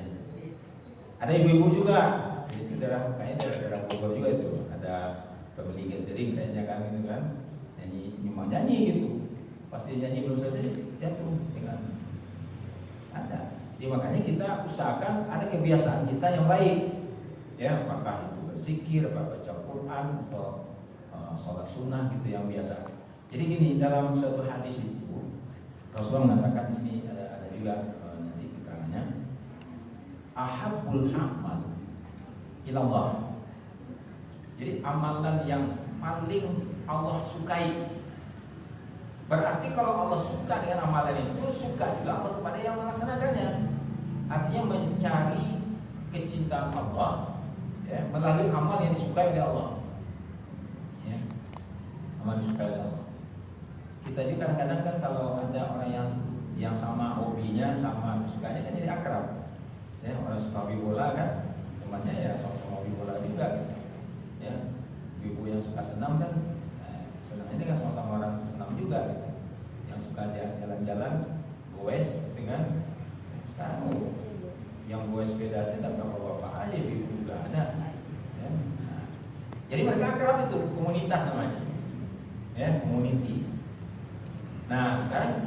Speaker 2: ada ibu-ibu juga, itu kayaknya daerah Bogor juga itu ada pembeli catering kayaknya kan gitu kan, nyanyi gitu. Pasti nyanyi belum selesai jatuh dengan ada. Jadi makanya kita usahakan ada kebiasaan kita yang baik. Ya, apakah itu berzikir, apakah baca Quran atau sholat sunnah gitu yang biasa. Jadi gini, dalam satu hadis itu Rasulullah mengatakan di sini ada juga nanti keterangannya, ahabbul amal ilallah. Jadi amalan yang paling Allah sukai. Berarti kalau Allah suka dengan amalan itu, suka juga Allah kepada yang melaksanakannya. Artinya mencari kecintaan Allah, ya, melalui amal yang disukai oleh Allah. Ya, amal disukai oleh Allah. Kita juga kadang-kadang kan kalau ada orang yang sama hobinya, sama sukanya kan jadi akrab. Ya, orang suka hobi bola kan, temannya ya sama-sama hobi bola juga. Gitu. Ya, ibu yang suka senam kan, senam ini kan sama-sama orang senam juga. Gitu. Yang suka jalan-jalan, goes dengan sekarang yang goes sepeda tidak bapak-bapak aja, ibu juga ada. Ya. Nah, jadi mereka akrab itu, komunitas namanya, ya, community. Nah sekarang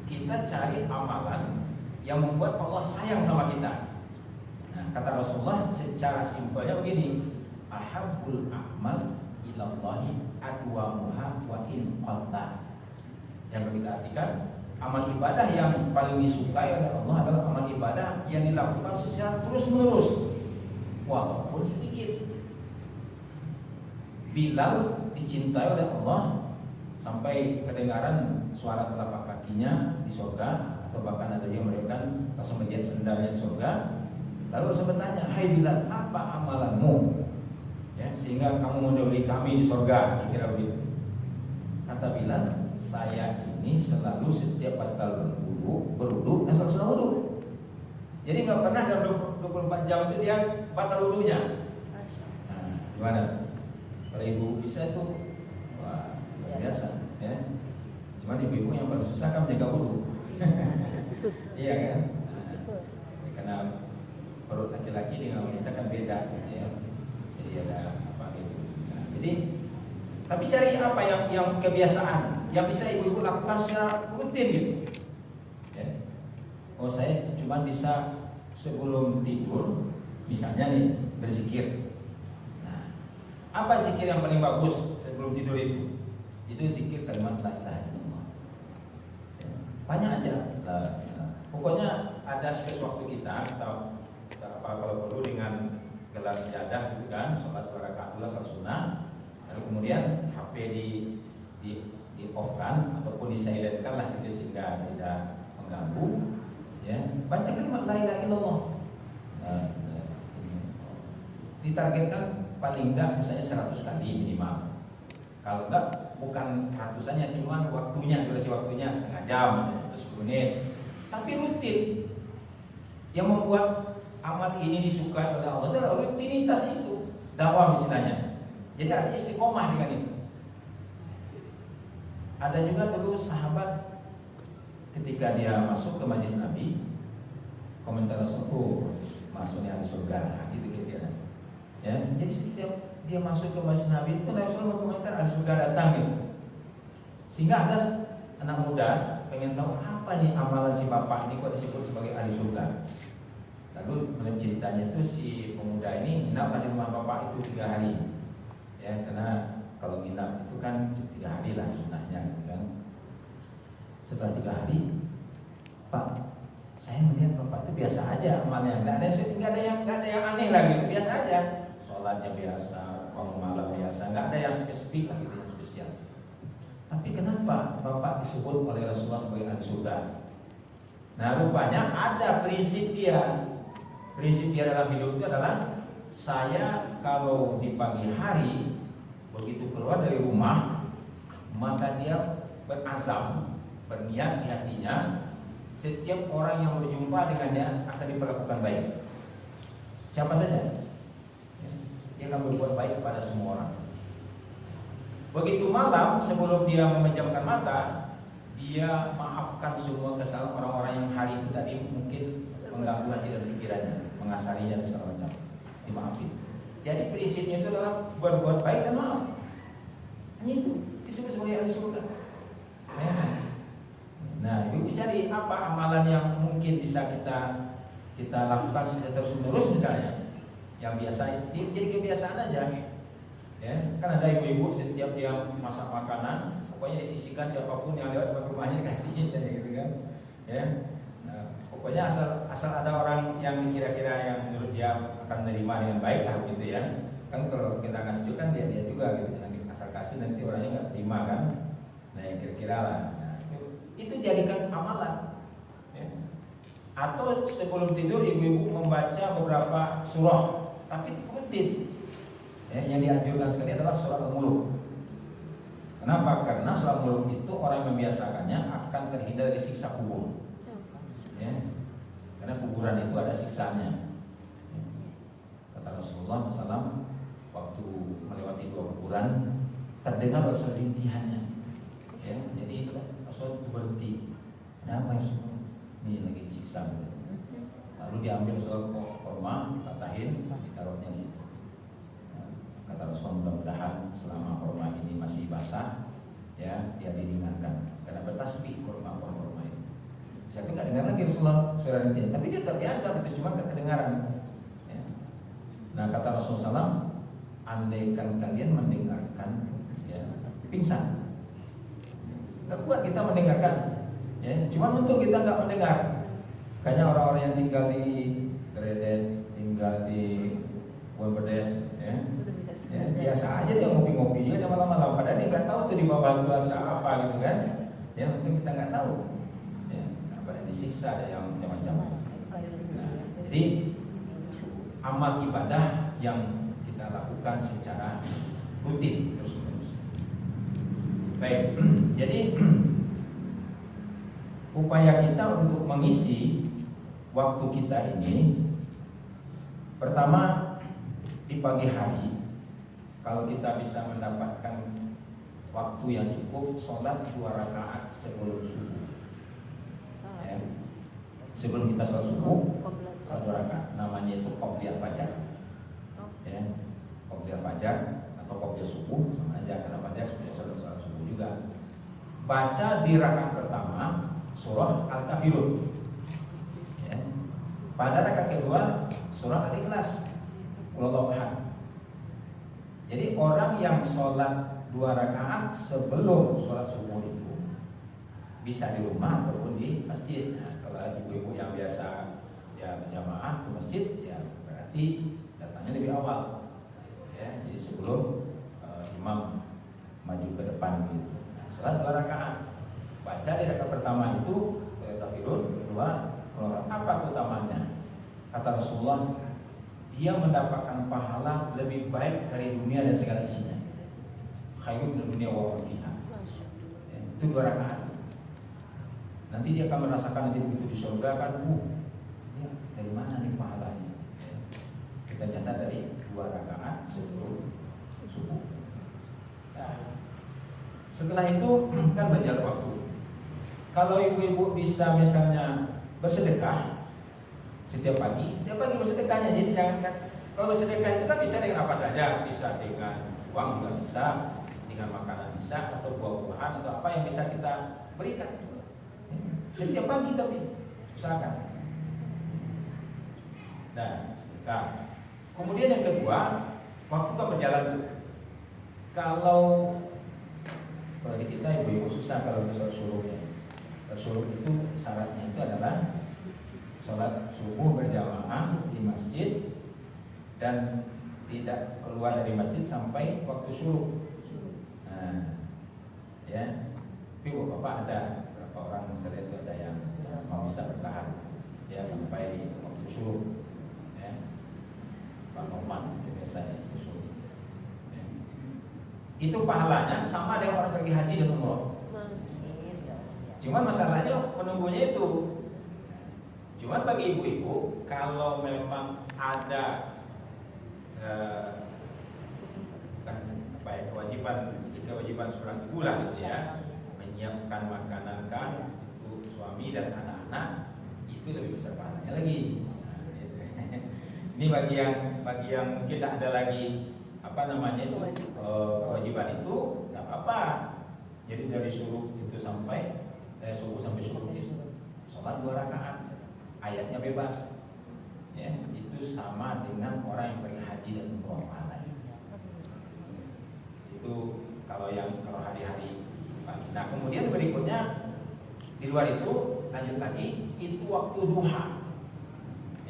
Speaker 2: kita cari amalan yang membuat Allah sayang sama kita. Nah kata Rasulullah secara simpelnya begini, ahabbul a'mal ilallahi adwamuha wa in qalla. Yang berartikan amal ibadah yang paling disukai oleh Allah adalah amal ibadah yang dilakukan secara terus-menerus walaupun sedikit. Bilal dicintai oleh Allah sampai kedengaran suara telapak kakinya di surga, atau bahkan ada yang meriwayatkan langsung melihat sendalnya di surga. Lalu Rasul bertanya, hai Bilal, apa amalanmu? Ya, sehingga kamu mendahului kami di surga, kira begitu. Kata Bilal, saya ini selalu setiap batal berwudu dan selalu sunnah wudu. Jadi nggak pernah dalam 24 jam itu dia batal wudunya. Nah, gimana? Kalau ibu bisa tuh, wah luar biasa, ya. Cuman ibu-ibu yang paling susah kan menjaga wudu. Iya kan? Nah, karena perut laki-laki dengan wanita kan beda, ya. Jadi ada apa gitu. Nah, jadi tapi cari apa yang kebiasaan yang bisa ibu-ibu lakukan secara rutin gitu. Ya. Oh saya cuma bisa sebelum tidur, misalnya nih berzikir. Nah, apa zikir yang paling bagus sebelum tidur itu? Itu zikir kalimat la ilaha illallah. Ya. Banyak aja. Pokoknya ada space waktu kita atau kalau perlu dengan gelas sejadah gitu kan, sholat 2 rakaat dulu sholat sunnah. Lalu kemudian HP di off kan ataupun disilentkan lah gitu sehingga tidak mengganggu. Ya, baca kalimat la ilaha illallah. Ditargetkan paling enggak misalnya 100 kali minimal. Kalau enggak bukan ratusannya, cuma waktunya, durasi waktunya setengah jam misalnya atau 10 menit. Tapi rutin. Yang membuat amal ini disukai oleh Allah adalah rutinitas itu, dawam istilahnya. Jadi ada istiqomah dengan itu. Ada juga dulu sahabat ketika dia masuk ke majlis Nabi, komentar Rasul, masuknya ahli surga, gitu kira-kira. Ya, jadi setiap dia masuk ke majlis Nabi itu Rasul berkomentar ahli surga datang gitu. Sehingga ada anak muda pengen tahu apa nih amalan si bapak ini kok disebut sebagai ahli surga. Lalu dalam ceritanya itu si pemuda ini nginap di rumah bapak itu 3 hari. Ya, karena kalau nginap itu kan 3 hari lah sunnahnya gitu kan. Setelah 3 hari, Pak, saya melihat bapak itu biasa aja amalnya, nggak ada yang aneh lah gitu, biasa aja. Sholatnya biasa, bangun malam biasa, nggak ada yang spesifik lah gitu, yang spesial. Tapi kenapa bapak disebut oleh Rasulullah sebagai ahli surga? Nah rupanya ada prinsip dia. Prinsip dia dalam hidup itu adalah, saya kalau di pagi hari begitu keluar dari rumah, maka dia berazam, berniat di hatinya, setiap orang yang berjumpa dengannya akan diperlakukan baik. Siapa saja, dia akan berbuat baik kepada semua orang. Begitu malam sebelum dia memejamkan mata, dia maafkan semua kesalahan orang-orang yang hari itu tadi mungkin mengganggu hati dan pikirannya, mengasarinya dan segala macam, dimaafin. Jadi prinsipnya itu adalah berbuat baik dan maaf. Hanya itu disebut sebagai ahli surga. Nah, ibu cari apa amalan yang mungkin bisa kita lakukan secara terus menerus misalnya. yang biasa, jadi kebiasaan aja. Ya, kan ada ibu-ibu setiap dia masak makanan, pokoknya disisihkan siapapun yang lewat depan rumahnya dikasihin saja gitu kan. Ya, nah, pokoknya asal ada orang yang kira-kira yang menurut dia akan menerima dengan baik lah gitu ya. Kan kalau kita ngasih juga kan dia juga gitu, jangan asal kasih nanti orangnya nggak terima kan. Nah, yang kira-kira lah. Nah, itu jadikan amalan. Ya. Atau sebelum tidur ibu-ibu membaca beberapa surah, tapi rutin. Ya, yang dianjurkan sekali adalah surah Al-Mulk. Kenapa? Karena surah Al-Mulk itu orang yang membiasakannya akan terhindar dari siksa kubur. Ya, karena kuburan itu ada siksanya. Ya. Kata Rasulullah SAW, waktu melewati 2 kuburan terdengar suara rintihannya. Ya, jadi Rasul berhenti. Ada apa ya Rasul? Ini lagi disiksa. Lalu diambil surah korma, dipatahin, ditaruhnya di situ. Kata Rasul, mudah-mudahan selama korma ini masih basah, ya dia diringankan karena bertasbih korma ini. Saya nggak dengar lagi Rasulullah suara rintihan, tapi dia terbiasa itu cuma kedengaran. Ya. Nah kata Rasulullah SAW, andaikan kalian mendengarkan, ya pingsan, nggak kuat kita mendengarkan, ya cuma untuk kita nggak mendengar. Kayaknya orang-orang yang tinggal di Geredet, tinggal di Wembedes, ya biasa aja dia ngopi-ngopi dia malam-malam, padahal dia nggak tahu tuh di bawah itu asal apa gitu kan. Ya untung kita nggak tahu. Ya, apa yang disiksa ada yang macam-macam. Nah, jadi amal ibadah yang kita lakukan secara rutin terus-menerus. Baik, jadi upaya kita untuk mengisi waktu kita ini, pertama di pagi hari. Kalau kita bisa mendapatkan waktu yang cukup, sholat 2 rakaat sebelum subuh. Ya. Sebelum kita sholat subuh, sholat 2 rakaat. Namanya itu qobliyah fajar. Ya. Qobliyah fajar atau qobliyah subuh sama aja, karena fajar sudah sholat subuh juga. Baca di rakaat pertama surah Al-Kafirun. Ya. Pada rakaat kedua surah Al-Ikhlas. Wallahu a'lam. Jadi orang yang sholat 2 rakaat sebelum sholat subuh itu bisa di rumah ataupun di masjid. Nah, kalau ibu-ibu yang biasa ya berjamaah ke masjid, ya berarti datangnya lebih awal. Ya, jadi sebelum imam maju ke depan gitu. Nah, sholat 2 rakaat. Baca di rakaat pertama itu Al-Kafirun, kedua apa utamanya? Kata Rasulullah, dia mendapatkan pahala lebih baik dari dunia dan segala isinya. Khairun min dunya wa ma fiha. Itu 2 rakaat. Nanti dia akan merasakan nanti begitu di surga kan, ya, dari mana nih pahalanya? Kita nyata dari 2 rakaat sebelum subuh. Nah, setelah itu kan berjalan waktu. Kalau ibu-ibu bisa misalnya bersedekah setiap pagi bersedekahnya. Jadi jangan kan, kalau bersedekah itu kan bisa dengan apa saja, bisa dengan uang juga bisa, dengan makanan bisa, atau buah-buahan atau apa yang bisa kita berikan setiap pagi, tapi usahakan. Nah, sedekah. Kemudian yang kedua, waktu kan berjalan. Kalau di kita ibu-ibu susah kalau untuk suruhnya. Suruh itu syaratnya itu adalah sholat subuh berjamaah di masjid dan tidak keluar dari masjid sampai waktu syuruk. Nah, ya, tapi bapak ada beberapa orang saya itu ada yang mau bisa bertahan ya sampai waktu syuruk. Ya, Pak Norman itu biasanya syuruk. Ya. Itu pahalanya sama dengan orang pergi haji dan umroh. Cuman masalahnya menunggunya itu. Cuman bagi ibu-ibu, kalau memang ada kewajiban seorang ibu lah gitu ya, menyiapkan makanan kan untuk suami dan anak-anak, itu lebih besar pahalanya lagi. Nah, gitu. Ini bagi yang mungkin tidak ada lagi kewajiban itu, nggak apa-apa. Jadi dari subuh itu sampai subuh itu sholat 2 rakaat. Ayatnya bebas, ya itu itu sama dengan orang yang pergi haji dan umroh pahalanya. Itu kalau hari-hari pagi. Nah kemudian berikutnya di luar itu lanjut lagi itu waktu duha.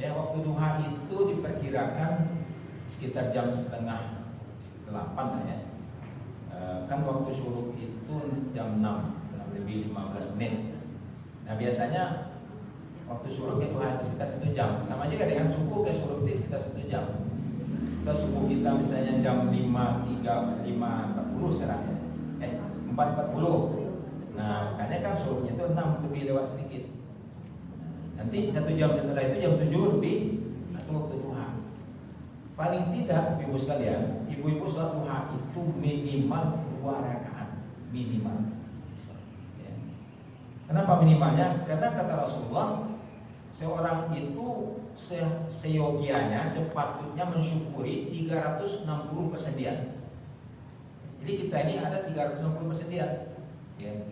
Speaker 2: Ya, waktu duha itu diperkirakan sekitar jam 7:30 ya. Kan waktu syuruk itu jam 6 lebih 15 menit. Nah biasanya waktu syuruk itu hanya sekitar 1 jam. Sama juga dengan subuh ke syuruk itu sekitar 1 jam. Kita subuh kita misalnya jam 5.40 sekarang ya. 4.40. Nah makanya kan syuruknya itu 6 lebih lewat sedikit. Nanti 1 jam setelah itu jam 7 lebih. Nah itu waktu duha. Paling tidak ibu sekalian, ibu-ibu sholat duha itu minimal 2 rakaat minimal. Ya. Kenapa minimalnya? Karena kata Rasulullah, seorang itu seyogianya sepatutnya mensyukuri 360 persediaan. Jadi kita ini ada 360 persediaan. Ya.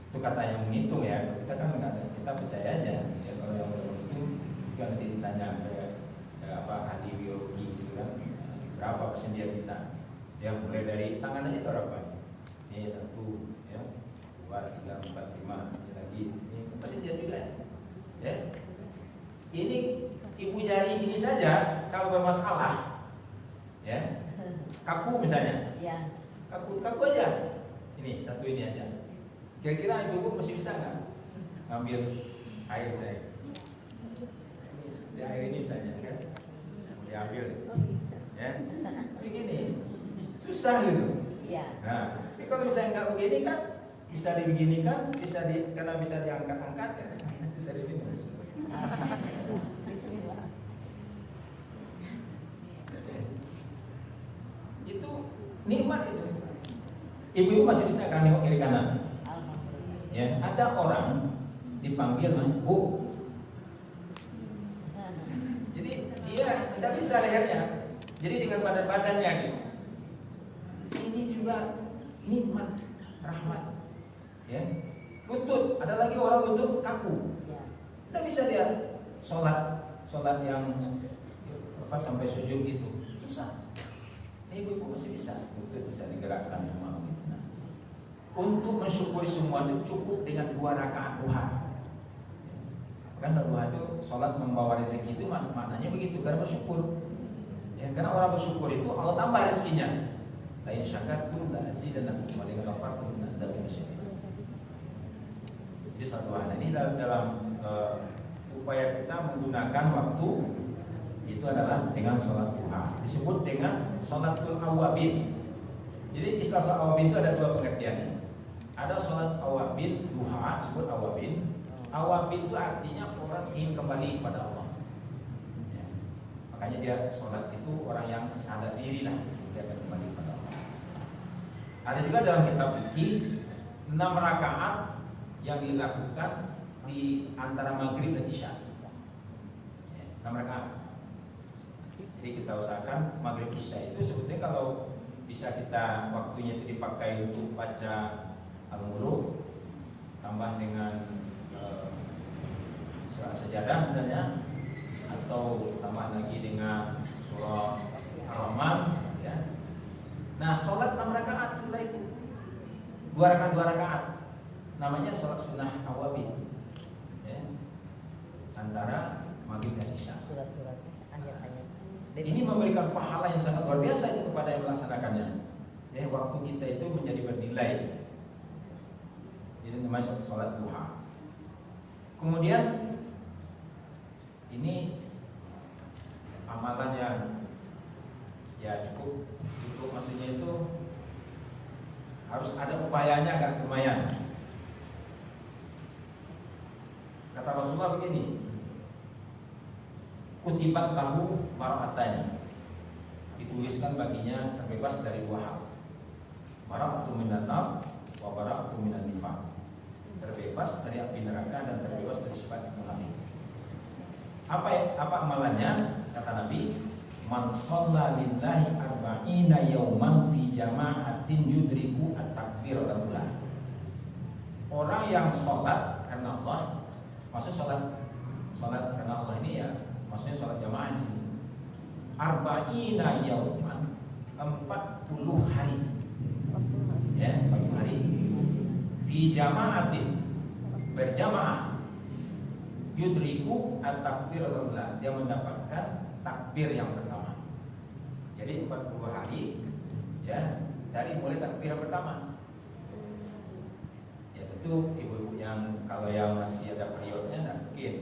Speaker 2: Itu kata yang menghitung ya. Kita kan nggak ada, kita percaya aja. Ya, kalau yang itu kan nanti ditanya ahli biologi gitu kan, berapa persediaan kita? Ya mulai dari tangan aja itu berapa? Ini 1, ya, 2, 3, 4, 5, ini lagi, ini persediaan juga ya. Ini ibu jari ini saja kalau bermasalah, ya, kaku misalnya, kaku aja. Ini 1 ini aja. Kira-kira ibu masih bisa nggak ngambil air saya? Di air ini misalnya kan? Diambil, ya, begini, susah gitu. Nah, tapi kalau misalnya nggak begini kan, bisa dibeginikan, karena bisa diangkat-angkat ya, bisa diminum.
Speaker 3: Bismillah.
Speaker 2: Itu nikmat itu. Ibu-ibu masih bisa kan nengok kiri kanan. Ya, ada orang dipanggil Bu. Jadi dia tidak bisa lehernya, jadi dengan badannya gitu. Ini juga nikmat, rahmat. Ya, lutut, ada lagi orang lutut kaku, tidak bisa dia sholat yang sampai sujud itu susah. Ini ibu-ibu masih bisa, lutut bisa digerakkan semua. Nah, untuk mensyukuri semua itu cukup dengan 2 rakaat duha. Kan duha itu sholat membawa rezeki itu maknanya begitu, karena bersyukur. Ya, karena orang bersyukur itu Allah tambah rezekinya. La in syakartum la azidannakum wa la in kafartum la azabanna syadid. Jadi sholat duha ini dalam upaya kita menggunakan waktu itu adalah dengan sholat duha. Disebut dengan sholatul awabin. Jadi istilah sholat awabin itu ada 2 pengertian. Ada sholat awabin duha, disebut awabin. Awabin itu artinya orang ingin kembali kepada Allah. Ya. Makanya dia sholat itu orang yang sadar diri lah, dia akan kembali kepada Allah. Ada juga dalam kitab fikih 6 rakaat yang dilakukan di antara maghrib dan isya. Ya, 6 rakaat. Jadi kita usahakan maghrib isya itu sebetulnya kalau bisa kita waktunya itu dipakai untuk baca al-muluk tambah dengan surah sejadah misalnya, atau tambah lagi dengan surah Ar-Rahman ya. Nah sholat 6 rakaat setelah itu 2 rakaat namanya sholat sunnah awabin ya, antara maghrib dan isya. Ini memberikan pahala yang sangat luar biasa itu kepada yang melaksanakannya ya. Waktu kita itu menjadi bernilai. Jadi namanya sholat duha. Kemudian ini amalan yang ya cukup maksudnya itu harus ada upayanya agak lumayan. Kata Rasulullah begini, kutibat lahu mar'atani, dituliskan baginya terbebas dari 2 hal, bara'atu minan nar wa bara'atu minan nifaq, terbebas dari api neraka dan terbebas dari sifat munafik. Apa amalannya? Kata Nabi, man shalla lillahi arba'ina yauman fi jama'atin yudriku at-takbiratul ula. Orang yang sholat karena Allah, maksud sholat karena Allah ini ya, maksudnya sholat jamaah di sini. arba'ina yauman, 40 hari. Ya, 40 hari. Fi jama'atin, berjamaah. Yudriku at-takbir al-ula, dia mendapatkan takbir yang pertama. Jadi 40 hari ya, dari mulai takbir yang pertama. Ya tentu ibu-ibu yang kalau yang masih ada periodnya tidak mungkin.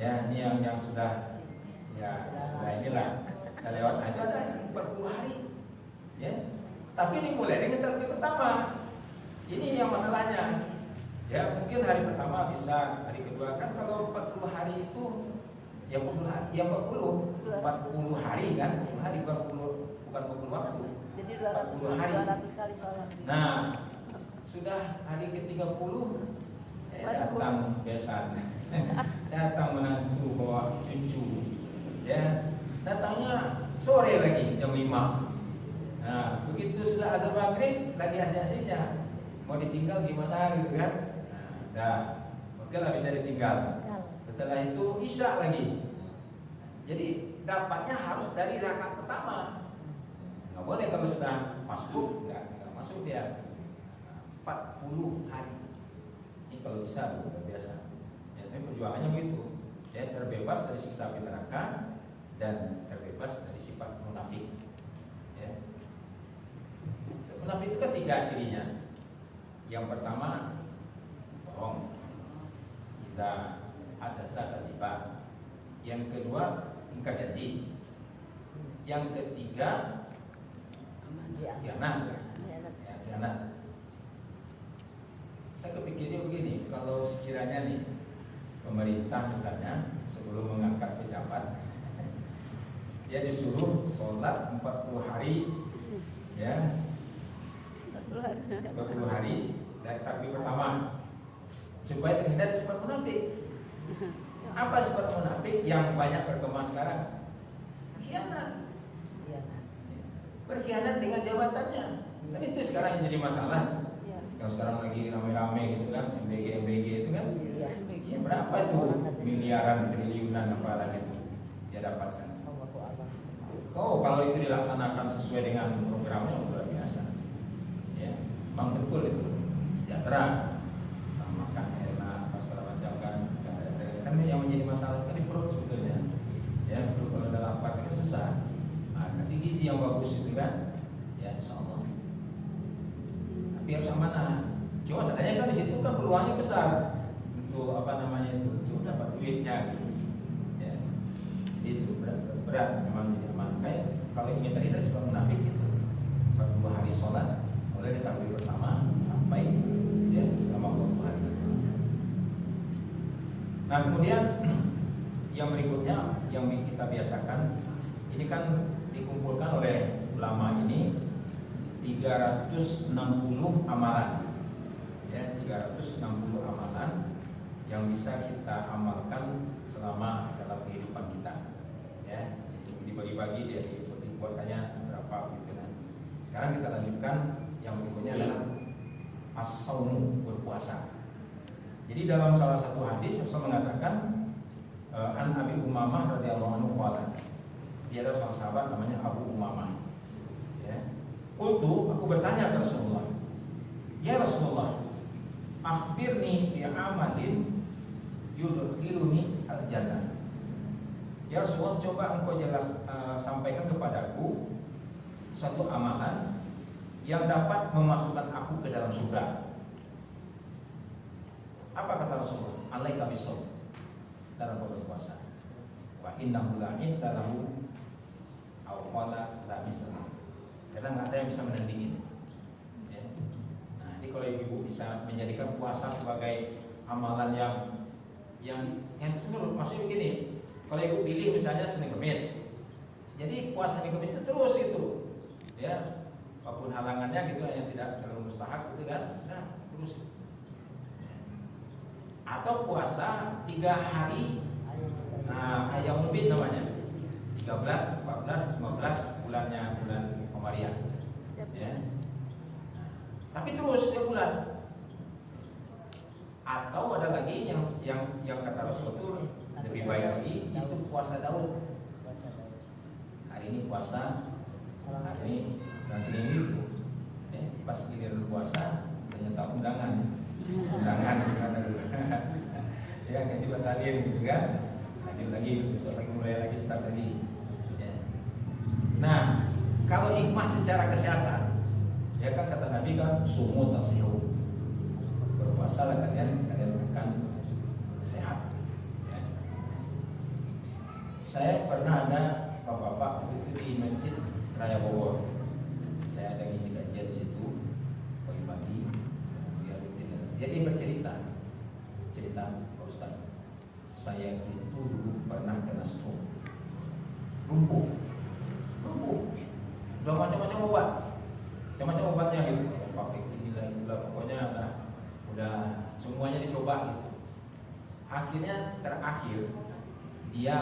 Speaker 2: Ya, ini yang sudah inilah sudah lewat aja 40 hari. Ya. Tapi dimulai dengan takbir pertama. Ini yang masalahnya. Ya, mungkin hari pertama bisa, hari kedua kan kalau 40 hari itu ya 40 hari, ya 40 hari kan, 40 hari 40 bukan 40 waktu.
Speaker 4: Jadi 200
Speaker 2: hari.
Speaker 4: 200 kali sholat.
Speaker 2: Nah, sudah hari ke-30 datang besan. Datang menantu bawa cucu. Ya, datangnya sore lagi jam 5. Nah, begitu sudah azan maghrib lagi asik-asiknya. Mau ditinggal gimana gitu kan? Nah, oke lah bisa ditinggal. Setelah itu isya lagi. Jadi dapatnya harus dari rakaat pertama. Nggak boleh kalau sudah masuk, nggak masuk dia. 40 hari. Ini kalau bisa luar biasa. Ya, tapi perjuangannya begitu. Ya, terbebas dari siksa api neraka dan terbebas dari sifat munafik. Ya. Munafik itu kan 3 cirinya. Yang pertama bohong, kita ada kadzibah. Yang kedua ingkar janji. Yang ketiga khianat. Ya, khianat. Saya kepikirnya begini, kalau sekiranya nih pemerintah misalnya sebelum mengangkat pejabat, dia disuruh sholat 40 hari, ya, 40 hari dari takbir pertama supaya terhindar dari sifat munafik. Apa sifat munafik yang banyak berkembang sekarang? Khianat. Berkhianat dengan jabatannya. Dan itu sekarang yang jadi masalah. Yang sekarang lagi rame-rame gitu kan, MBG itu kan. Ya, berapa itu miliaran, triliunan apa itu dia dapatkan. Oh, kalau itu dilaksanakan sesuai dengan programnya luar biasa. Ya, memang betul itu. Sejahtera, makan enak, apa segala macam kan. Kan yang menjadi masalah kan di perut sebetulnya. Ya, perut kalau udah lapar kan susah. Nah, kasih gizi yang bagus itu kan. Ya, insyaallah. Tapi harus mana? Cuma sebenarnya kan di situ kan peluangnya besar untuk apa namanya itu, untuk dapat duitnya gitu. Ya. Itu berat memang jadi aman. Kayak kalau ingin terhindar dari munafik itu 40 hari sholat mulai dari takbir pertama sampai ya selama 40 hari. Nah, kemudian yang berikutnya yang kita biasakan, ini kan dikumpulkan oleh ulama ini 360 amalan. Ya, 360 amalan yang bisa kita amalkan selama dalam kehidupan kita. Ya, dibagi-bagi dia dibuatkannya berapa gitu kan. Sekarang kita lanjutkan yang berikutnya adalah as-saumu, berpuasa. Jadi dalam salah satu hadis Rasul mengatakan an Abi Umamah radhiyallahu anhu qala. Dia adalah seorang sahabat namanya Abu Umamah. Ya. Aku bertanya ke Rasulullah, "Ya Rasulullah, akhbirni bi amalin yudkhiluni al-jannah." Ya Rasulullah, coba engkau sampaikan kepadaku satu amalan yang dapat memasukkan aku ke dalam surga. Apa kata Rasulullah? Alaika bisawm, dalam berpuasa. Wa innahu la indalahu aw qala la mislah. Karena nggak ada yang bisa menandingi. Ya. Nah, ini kalau ibu bisa menjadikan puasa sebagai amalan yang seluruh, maksudnya begini. Kalau ibu pilih misalnya Senin Kemis, jadi puasa Senin Kemis itu terus itu, ya, apapun halangannya gitu, yang tidak terlalu mustahak gitu kan, nah terus. Atau puasa 3 hari, nah ayam ubin namanya, 13, 14, 15 bulan Komariah, ya. Tapi terus setiap bulan. Atau ada lagi yang kata Rasul itu lebih baik lagi, itu puasa Daud. Nah, hari ini puasa, hari ini selang-seling itu. Pas giliran puasa ternyata undangan gimana dulu. Ya kan dibatalin gitu kan. Lanjut lagi, besok lagi mulai lagi start lagi. Ya. Nah, kalau hikmah secara kesehatan, ya kan kata Nabi kan sumu tasihu. Berpuasalah kalian akan sehat. Ya. Saya pernah ada bapak-bapak itu di Masjid Raya Bogor. Saya ada ngisi kajian di situ pagi-pagi. Dia bercerita, Pak Ustaz, saya itu dulu pernah kena stroke, lumpuh, udah macam-macam obatnya gitu, pakai inilah itulah, pokoknya udah semuanya dicoba gitu. Akhirnya terakhir dia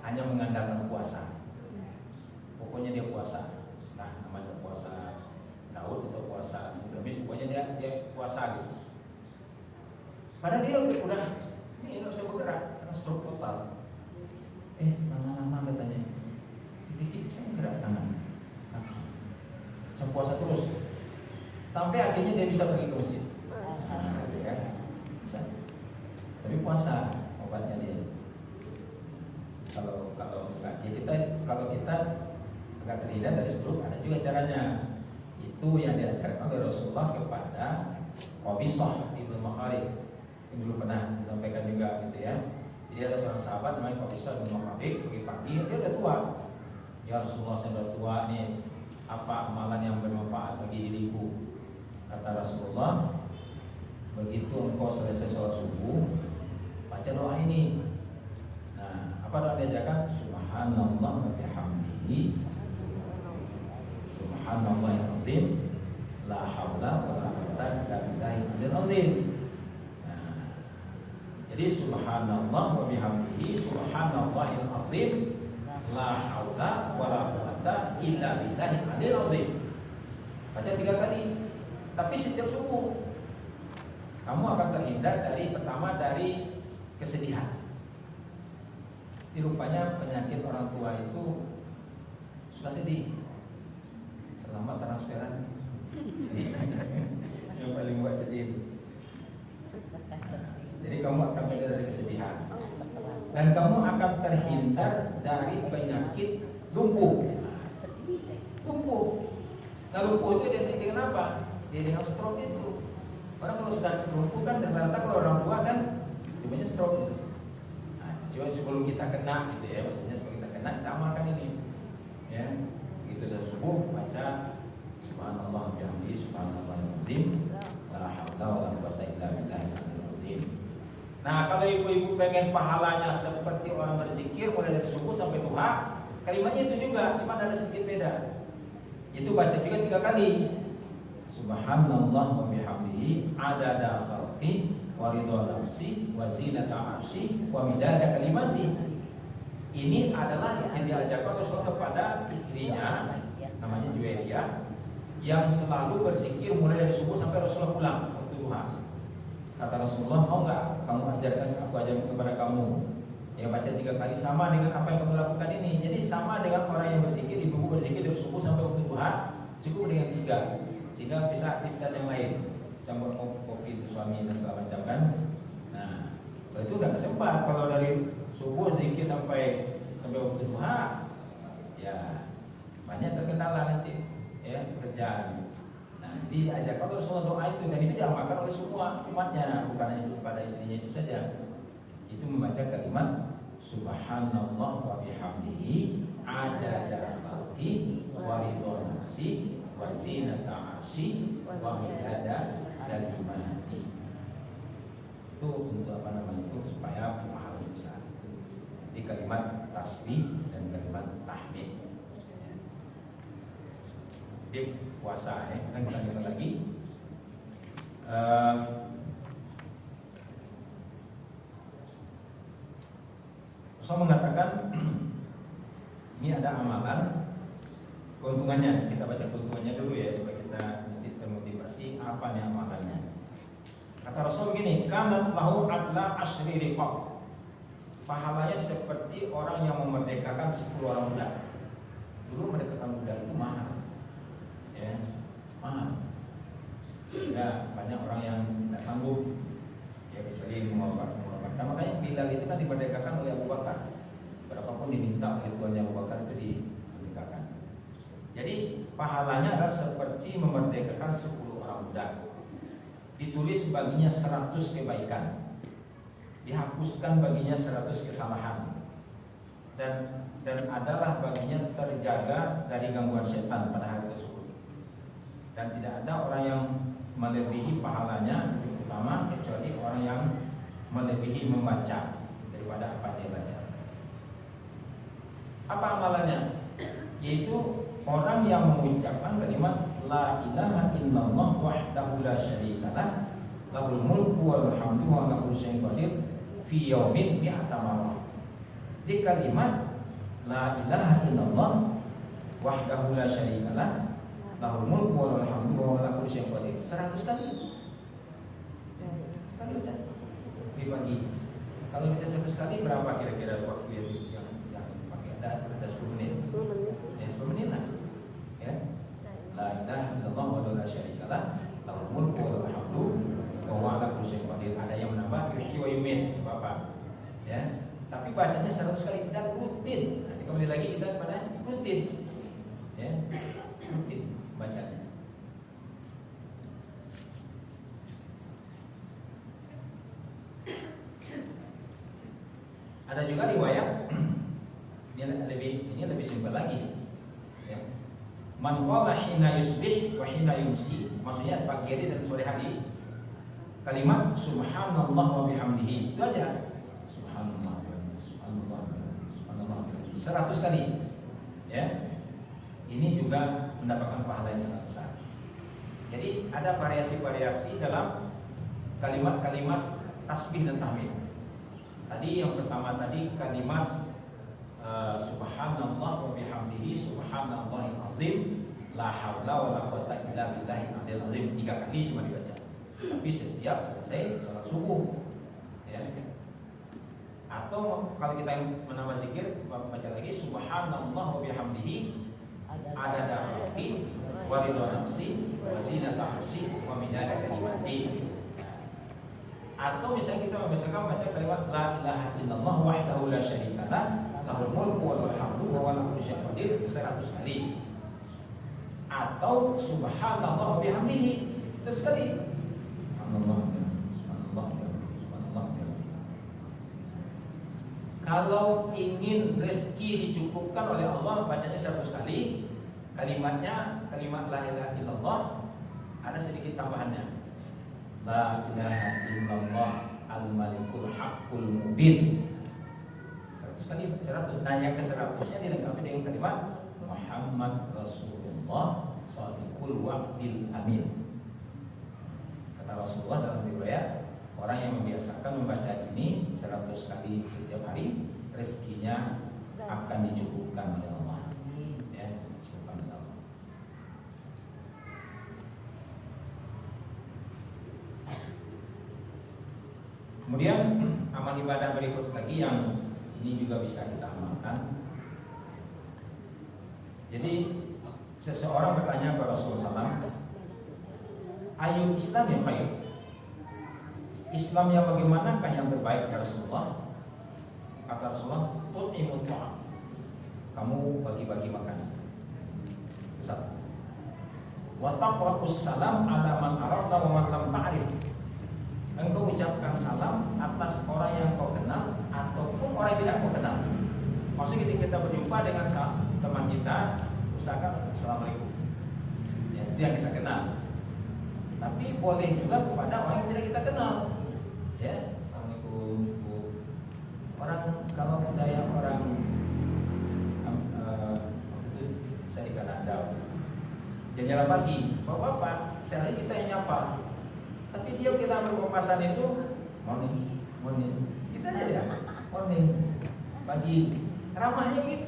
Speaker 2: hanya mengandalkan puasa. Pokoknya dia puasa. Nah, namanya puasa Daud atau puasa Kamis, pokoknya dia puasa gitu. Padahal dia udah ini nggak bisa bergerak karena stroke total. Lama-lama katanya sedikit bisa bergerak tangan, kaki. Saya puasa terus sampai akhirnya dia bisa pergi ke masjid. Ya, bisa. Tapi puasa obatnya dia. Kalau misalnya kalau kita agak terhindar dari stroke, ada juga caranya. Itu yang diajarkan oleh Rasulullah kepada Qabisah ibnu Makharib. Ini dulu pernah saya sampaikan juga gitu ya. Jadi ada seorang sahabat namanya Qabisah ibnu Makharib, pagi-pagi dia udah tua. Ya Rasulullah, saya udah tua nih, apa amalan yang bermanfaat bagi diriku? Kata Rasulullah, begitu engkau selesai sholat subuh, baca doa ini. Nah, apa doa diajarkan? Subhanallah wa bihamdihi, subhanallahil azim, la haula wa la quwwata illa billahil azim. Nah, jadi subhanallah wa bihamdihi, subhanallahil azim, la haula wa la quwwata illa billahil azim. Baca 3 kali. Tapi setiap subuh kamu akan terhindar pertama dari kesedihan. Ini rupanya penyakit orang tua itu suka sedih, terlambat transferan. Yang paling buat sedih. Jadi kamu akan terhindar dari kesedihan, dan kamu akan terhindar dari penyakit lumpuh. Nah, lumpuh itu identik dengan apa? Dia dengan stroke itu. Orang kalau sudah lumpuh kan ternyata kalau orang tua kan namanya stroke itu. Nah, cuma sebelum kita kena gitu ya, maksudnya sebelum kita kena kita amalkan ini. Ya, begitu saya subuh baca subhanallah bihamdihi subhanallahil azim, la haula wala quwwata illa billahil azim. Nah, kalau ibu-ibu pengen pahalanya seperti orang berzikir mulai dari subuh sampai duha, kalimatnya itu juga, cuma ada sedikit beda. Itu baca juga 3 kali. Subhanallah wa bihamdihi adada khalqi wa ridha nafsi wa zinata arsy wa midada kalimati. Ini adalah yang diajarkan Rasulullah kepada istrinya namanya Juwairiyah, yang selalu berzikir mulai dari subuh sampai Rasulullah pulang waktu duha. Kata Rasulullah, mau enggak kamu ajarkan, aku ajarkan kepada kamu. Ya, baca 3 kali sama dengan apa yang kamu lakukan ini. Jadi sama dengan orang yang berzikir, ibu berzikir dari subuh sampai waktu duha, cukup dengan 3. Sehingga bisa aktivitas yang lain, bisa buat kopi untuk suami dan segala macam kan. Nah, kalau itu udah kesempat. Kalau dari subuh zikir sampai waktu duha, ya banyak terkendala nanti ya kerjaan. Nah, diajak kalau Rasulullah doa itu, dan itu diamalkan oleh semua umatnya, bukan hanya kepada istrinya itu saja. Itu membaca kalimat subhanallah wa bihamdihi adada khalqi wa ridha nafsi wa zinata arsy wa midada kalimati. Itu untuk apa namanya itu, supaya pahala besar. Jadi kalimat tasbih dan kalimat tahmid. Jadi puasa ya, kan kita lihat lagi. Rasul mengatakan ini ada amalan. Keuntungannya, kita baca keuntungannya dulu ya supaya kita nanti termotivasi apa nih amalannya. Kata Rasul begini, kanat lahu adla asyri riqab. Pahalanya seperti orang yang memerdekakan 10 orang budak. Dulu mendekatkan budak itu mahal, ya, mahal. Sehingga banyak orang yang tidak sanggup, ya kecuali mengorbankan. Makanya Bilal itu kan dimerdekakan oleh Abu Bakar. Berapapun diminta oleh tuannya Abu Bakar itu dimerdekakan. Jadi pahalanya adalah seperti memerdekakan 10 orang budak. Ditulis baginya 100 kebaikan, dihapuskan baginya 100 kesalahan, dan adalah baginya terjaga dari gangguan setan pada hari tersebut. Dan tidak ada orang yang melebihi pahalanya utama kecuali orang yang melebihi membaca daripada apa dia baca. Apa amalannya? Yaitu orang yang mengucapkan kalimat la ilaha illallah wahdahu la syarikalah lahul mulku wal hamdu wa lahu syai'un qadir fi yaumin mi'ata marrah. Di kalimat la ilaha illallah wahdahu la syarikalah lahul mulku wal hamdu wa lahu syai'un qadir 100 kali. Kan baca dibagi. Kalau baca 100 kali berapa kira-kira waktu yang pakai? Ada 10 menit.
Speaker 3: 10 menit.
Speaker 2: Ya, 10 menit lah. Ya. La ilaha illallah wa la syarikalah lahul mulku wa lahul hamdu wa huwa ala kulli syai'in qadir. Ada yang menambah yuhyi wa yumiit, Bapak. Ya. Tapi bacanya 100 kali dan rutin. Nanti kembali lagi kita kepada rutin. Ya. Rutin bacanya. Ada juga riwayat ini lebih simpel lagi. Ya. Man qala hina yusbih wa hina yumsi, maksudnya pagi hari dan sore hari, kalimat subhanallah wa bihamdihi, itu aja. Subhanallah 100 kali. Ya. Ini juga mendapatkan pahala yang sangat besar. Jadi ada variasi-variasi dalam kalimat-kalimat tasbih dan tahmid. Tadi yang pertama tadi kalimat subhanallah wa bihamdihi subhanallahil azim la haula wala quwwata illa billahil aliyil azim, 3 kali cuma dibaca. Tapi setiap selesai salat subuh, ya. Atau kalau kita menambah zikir baca lagi subhanallah wa bihamdihi adada khalqi wa ridha nafsi wa zinata arsy wa midada kalimati. Atau misalnya kita membiasakan baca kalimat la ilaha illallah wahdahu la syarikalah lahul mulku wa lahul hamdu wa huwa ala kulli syai'in qadir 100 kali. Atau subhanallah bihamdihi 100 kali. Subhanallah. Kalau ingin rezeki dicukupkan oleh Allah, bacanya 100 kali. Kalimatnya kalimat la ilaha illallah, ada sedikit tambahannya. La ilaha illallah al-malikul haqqul mubin 100 kali, 100. Nah yang ke-100-nya dilengkapi dengan kalimat Muhammad Rasulullah shadiqul wa'dil amin. Kata Rasulullah dalam riwayat, orang yang membiasakan membaca ini 100 kali setiap hari, rezekinya akan dicukupkan oleh Allah. Ya, cukupkan oleh Allah. Kemudian amal ibadah berikut lagi yang ini juga bisa kita amalkan. Jadi seseorang bertanya kepada Rasulullah SAW, ayu Islam yang khair? Islam yang bagaimanakah yang terbaik ya Rasulullah? Kata Rasulullah, tut'imut ta'am, kamu bagi-bagi makanan. Satu. Wa taqra'us salam ala man arafta wa man lam ta'rif, engkau ucapkan salam atas orang yang kau kenal ataupun orang yang tidak kau kenal. Maksudnya ketika kita berjumpa dengan teman kita, usahakan assalamualaikum. Ya, itu yang kita kenal. Tapi boleh juga kepada orang yang tidak kita kenal. Ya, assalamualaikum Bu. Orang kalau budaya orang itu saya di Kanada, jalan pagi, bapak-bapak, sehari kita yang nyapa. Tapi dia kita berpapasan itu morning, kita aja ya, morning, pagi, ramahnya gitu.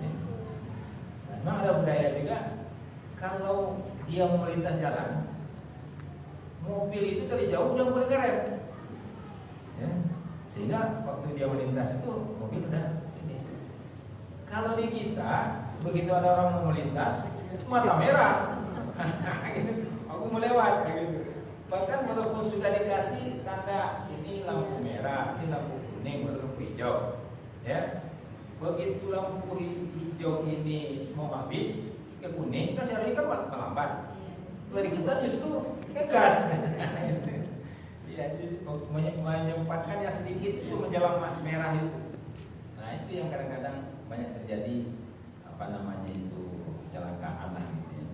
Speaker 2: Ya. Memang ada budaya juga, kalau dia mau melintas jalan, mobil itu dari jauh udah mulai ngerem, ya. Sehingga waktu dia melintas itu mobil udah ini. Kalau di kita begitu ada orang mau melintas, mata merah. Aku mau lewat kayak gitu. Bahkan walaupun sudah dikasih tanda ini lampu merah, ini lampu kuning, baru lampu hijau, ya. Begitu lampu hijau ini semua habis, ke kuning, kan seharusnya kan melambat. Dari kita justru ngegas. Ya, menyempatkan yang sedikit itu menjelang merah itu. Nah, itu yang kadang-kadang banyak terjadi kecelakaan lah gitu ya.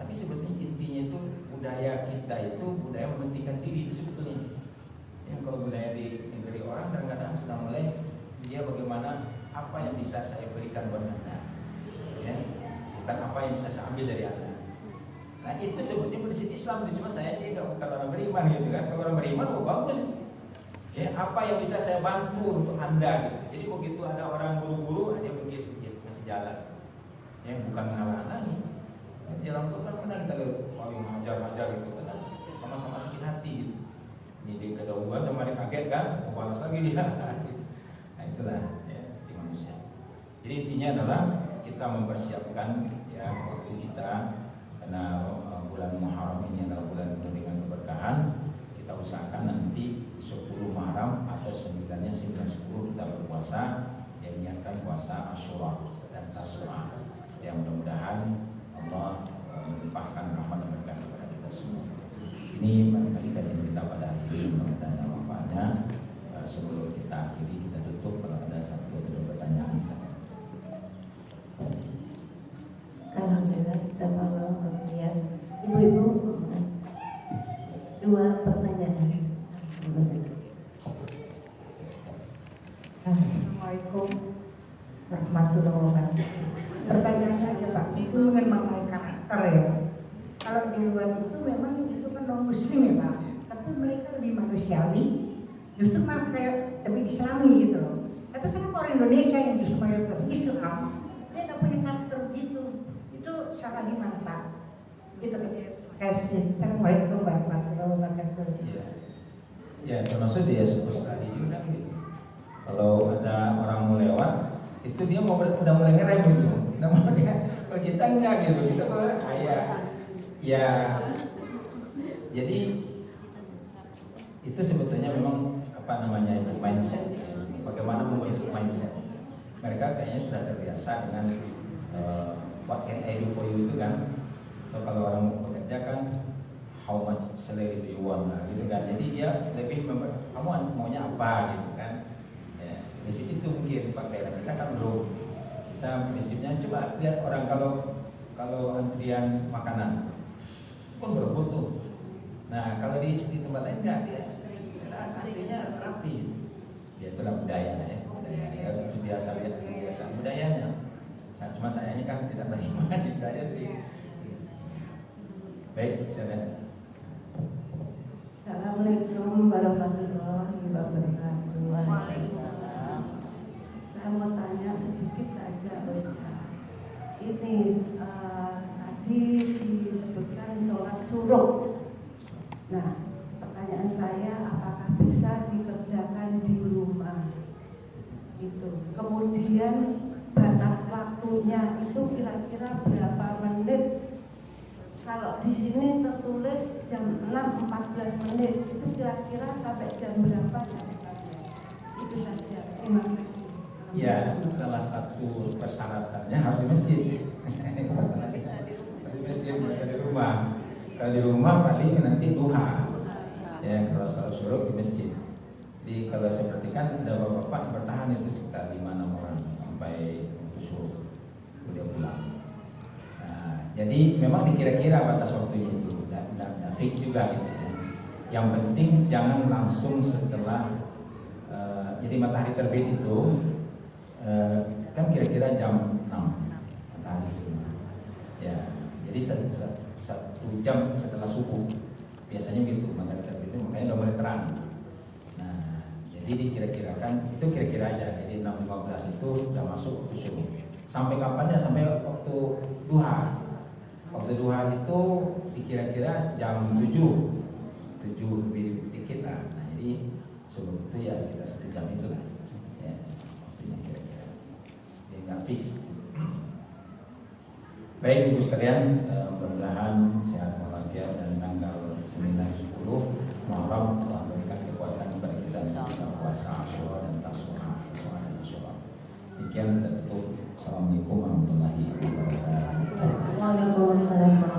Speaker 2: Tapi sebetulnya intinya itu budaya kita itu budaya mementingkan diri itu sebetulnya. Ya, kalau budaya di negeri orang kadang-kadang sudah mulai dia bagaimana apa yang bisa saya berikan buat Anda, ya, bukan apa yang bisa saya ambil dari Anda. Nah itu sebetulnya prinsip Islam itu, cuma saya ini bukan orang beriman gitu kan. Kalau orang beriman, oh bagus. Ya, apa yang bisa saya bantu untuk Anda gitu. Jadi begitu ada orang buru-buru, dia pergi sedikit kasih jalan. Ya, bukan menghalang-halangi. Jalan itu kan benar kita saling hajar-hajar gitu kan, sama-sama sakit hati gitu. Ini dia kedahuluan sama dia kaget kan, mau balas lagi dia. Nah itulah ya, di manusia. Jadi intinya adalah kita mempersiapkan ya waktu kita, karena bulan Muharram ini adalah bulan penuh dengan keberkahan. Kita usahakan nanti 10 Muharram atau 9-nya 9-10 kita berpuasa, yang niatkan puasa Asyura dan Tasyura. Yang mudah-mudahan Allah melimpahkan rahmat dan berkah kepada kita semua. Ini barangkali kajian kita pada hari ini, mudah-mudahan ada manfaatnya. Sebelum kita akhiri, kita tutup kalau ada satu atau dua pertanyaan.
Speaker 1: Alhamdulillah, jazakallahu khairan. Ibu-ibu, 2 pertanyaan.
Speaker 5: Assalamualaikum warahmatullahi wabarakatuh. Pertanyaan saya Pak, itu memang karakter ya. Kalau di luar itu memang itu kan non muslim ya Pak, tapi mereka lebih manusiawi, justru malah kayak lebih islami gitu loh. Tapi kenapa orang Indonesia yang justru mayoritas Islam, dia nggak punya karakter gitu? Itu salah di mana Pak? Gitu kasih. Assalamualaikum warahmatullahi wabarakatuh.
Speaker 2: Ya, termasuk dia sebut tadi juga gitu. Kalau ada orang mau lewat, itu dia mau udah mulai ngerem gitu. Nggak mau dia. Kalau kita enggak gitu, kita kalau kayak ya. Jadi itu sebetulnya memang itu mindset. Bagaimana membentuk mindset? Mereka kayaknya sudah terbiasa dengan what can I do for you itu kan. Atau kalau orang mau bekerja kan, how much salary do you want, nah, gitu kan. Jadi dia lebih kamu maunya apa gitu kan. Ya, prinsip itu mungkin pakai. Kita kan belum. Kita prinsipnya coba lihat orang kalau antrian makanan pun berebut tuh. Nah kalau di tempat lain enggak, dia artinya rapi. Ya itulah budaya ya. Budaya ya, biasa lihat kebiasaan budayanya. Cuma saya ini kan tidak beriman itu aja sih. Baik, silakan.
Speaker 1: Assalamualaikum warahmatullahi wabarakatuh. Saya mau tanya sedikit saja Ustaz. Ini tadi disebutkan sholat suruh. Nah, pertanyaan saya apakah bisa dikerjakan di rumah? Itu. Kemudian batas waktunya itu kira-kira berapa menit? Kalau di sini tertulis jam 6.14 menit, itu kira-kira sampai jam berapa ya? Itu saja. Terima kasih.
Speaker 2: Ya, salah satu persyaratannya harus di masjid. Harus di masjid, bisa di rumah. Kalau di rumah paling nanti duha. Ya, kalau salat suruh di masjid. Jadi kalau saya perhatikan ada bapak-bapak bertahan itu sekitar 5-6 orang sampai suruh dia pulang. Jadi memang dikira-kira batas waktunya itu dan fix juga gitu ya. Yang penting jangan langsung setelah jadi matahari terbit itu kan kira-kira jam 6 matahari itu. Ya, jadi 1 jam setelah subuh biasanya gitu matahari terbit itu, makanya udah mulai terang. Nah, jadi dikira-kirakan itu kira-kira aja. Jadi 6.15 itu udah masuk waktu subuh. Sampai kapan ya? Sampai waktu duha. Waktu duha itu dikira-kira jam 7 lebih dikit lah. Nah, jadi subuh itu ya sekitar 1 jam itu lah. Ya, waktunya kira-kira. Jadi nggak fix. Baik Ibu sekalian, mudah-mudahan sehat walafiat dan tanggal 9-10 Muharram Allah berikan kekuatan kepada kita untuk bisa puasa Asyura dan Tasyura dan Asyura. Demikian kita tutup. Assalamualaikum warahmatullahi wabarakatuh.
Speaker 1: Waalaikumsalam.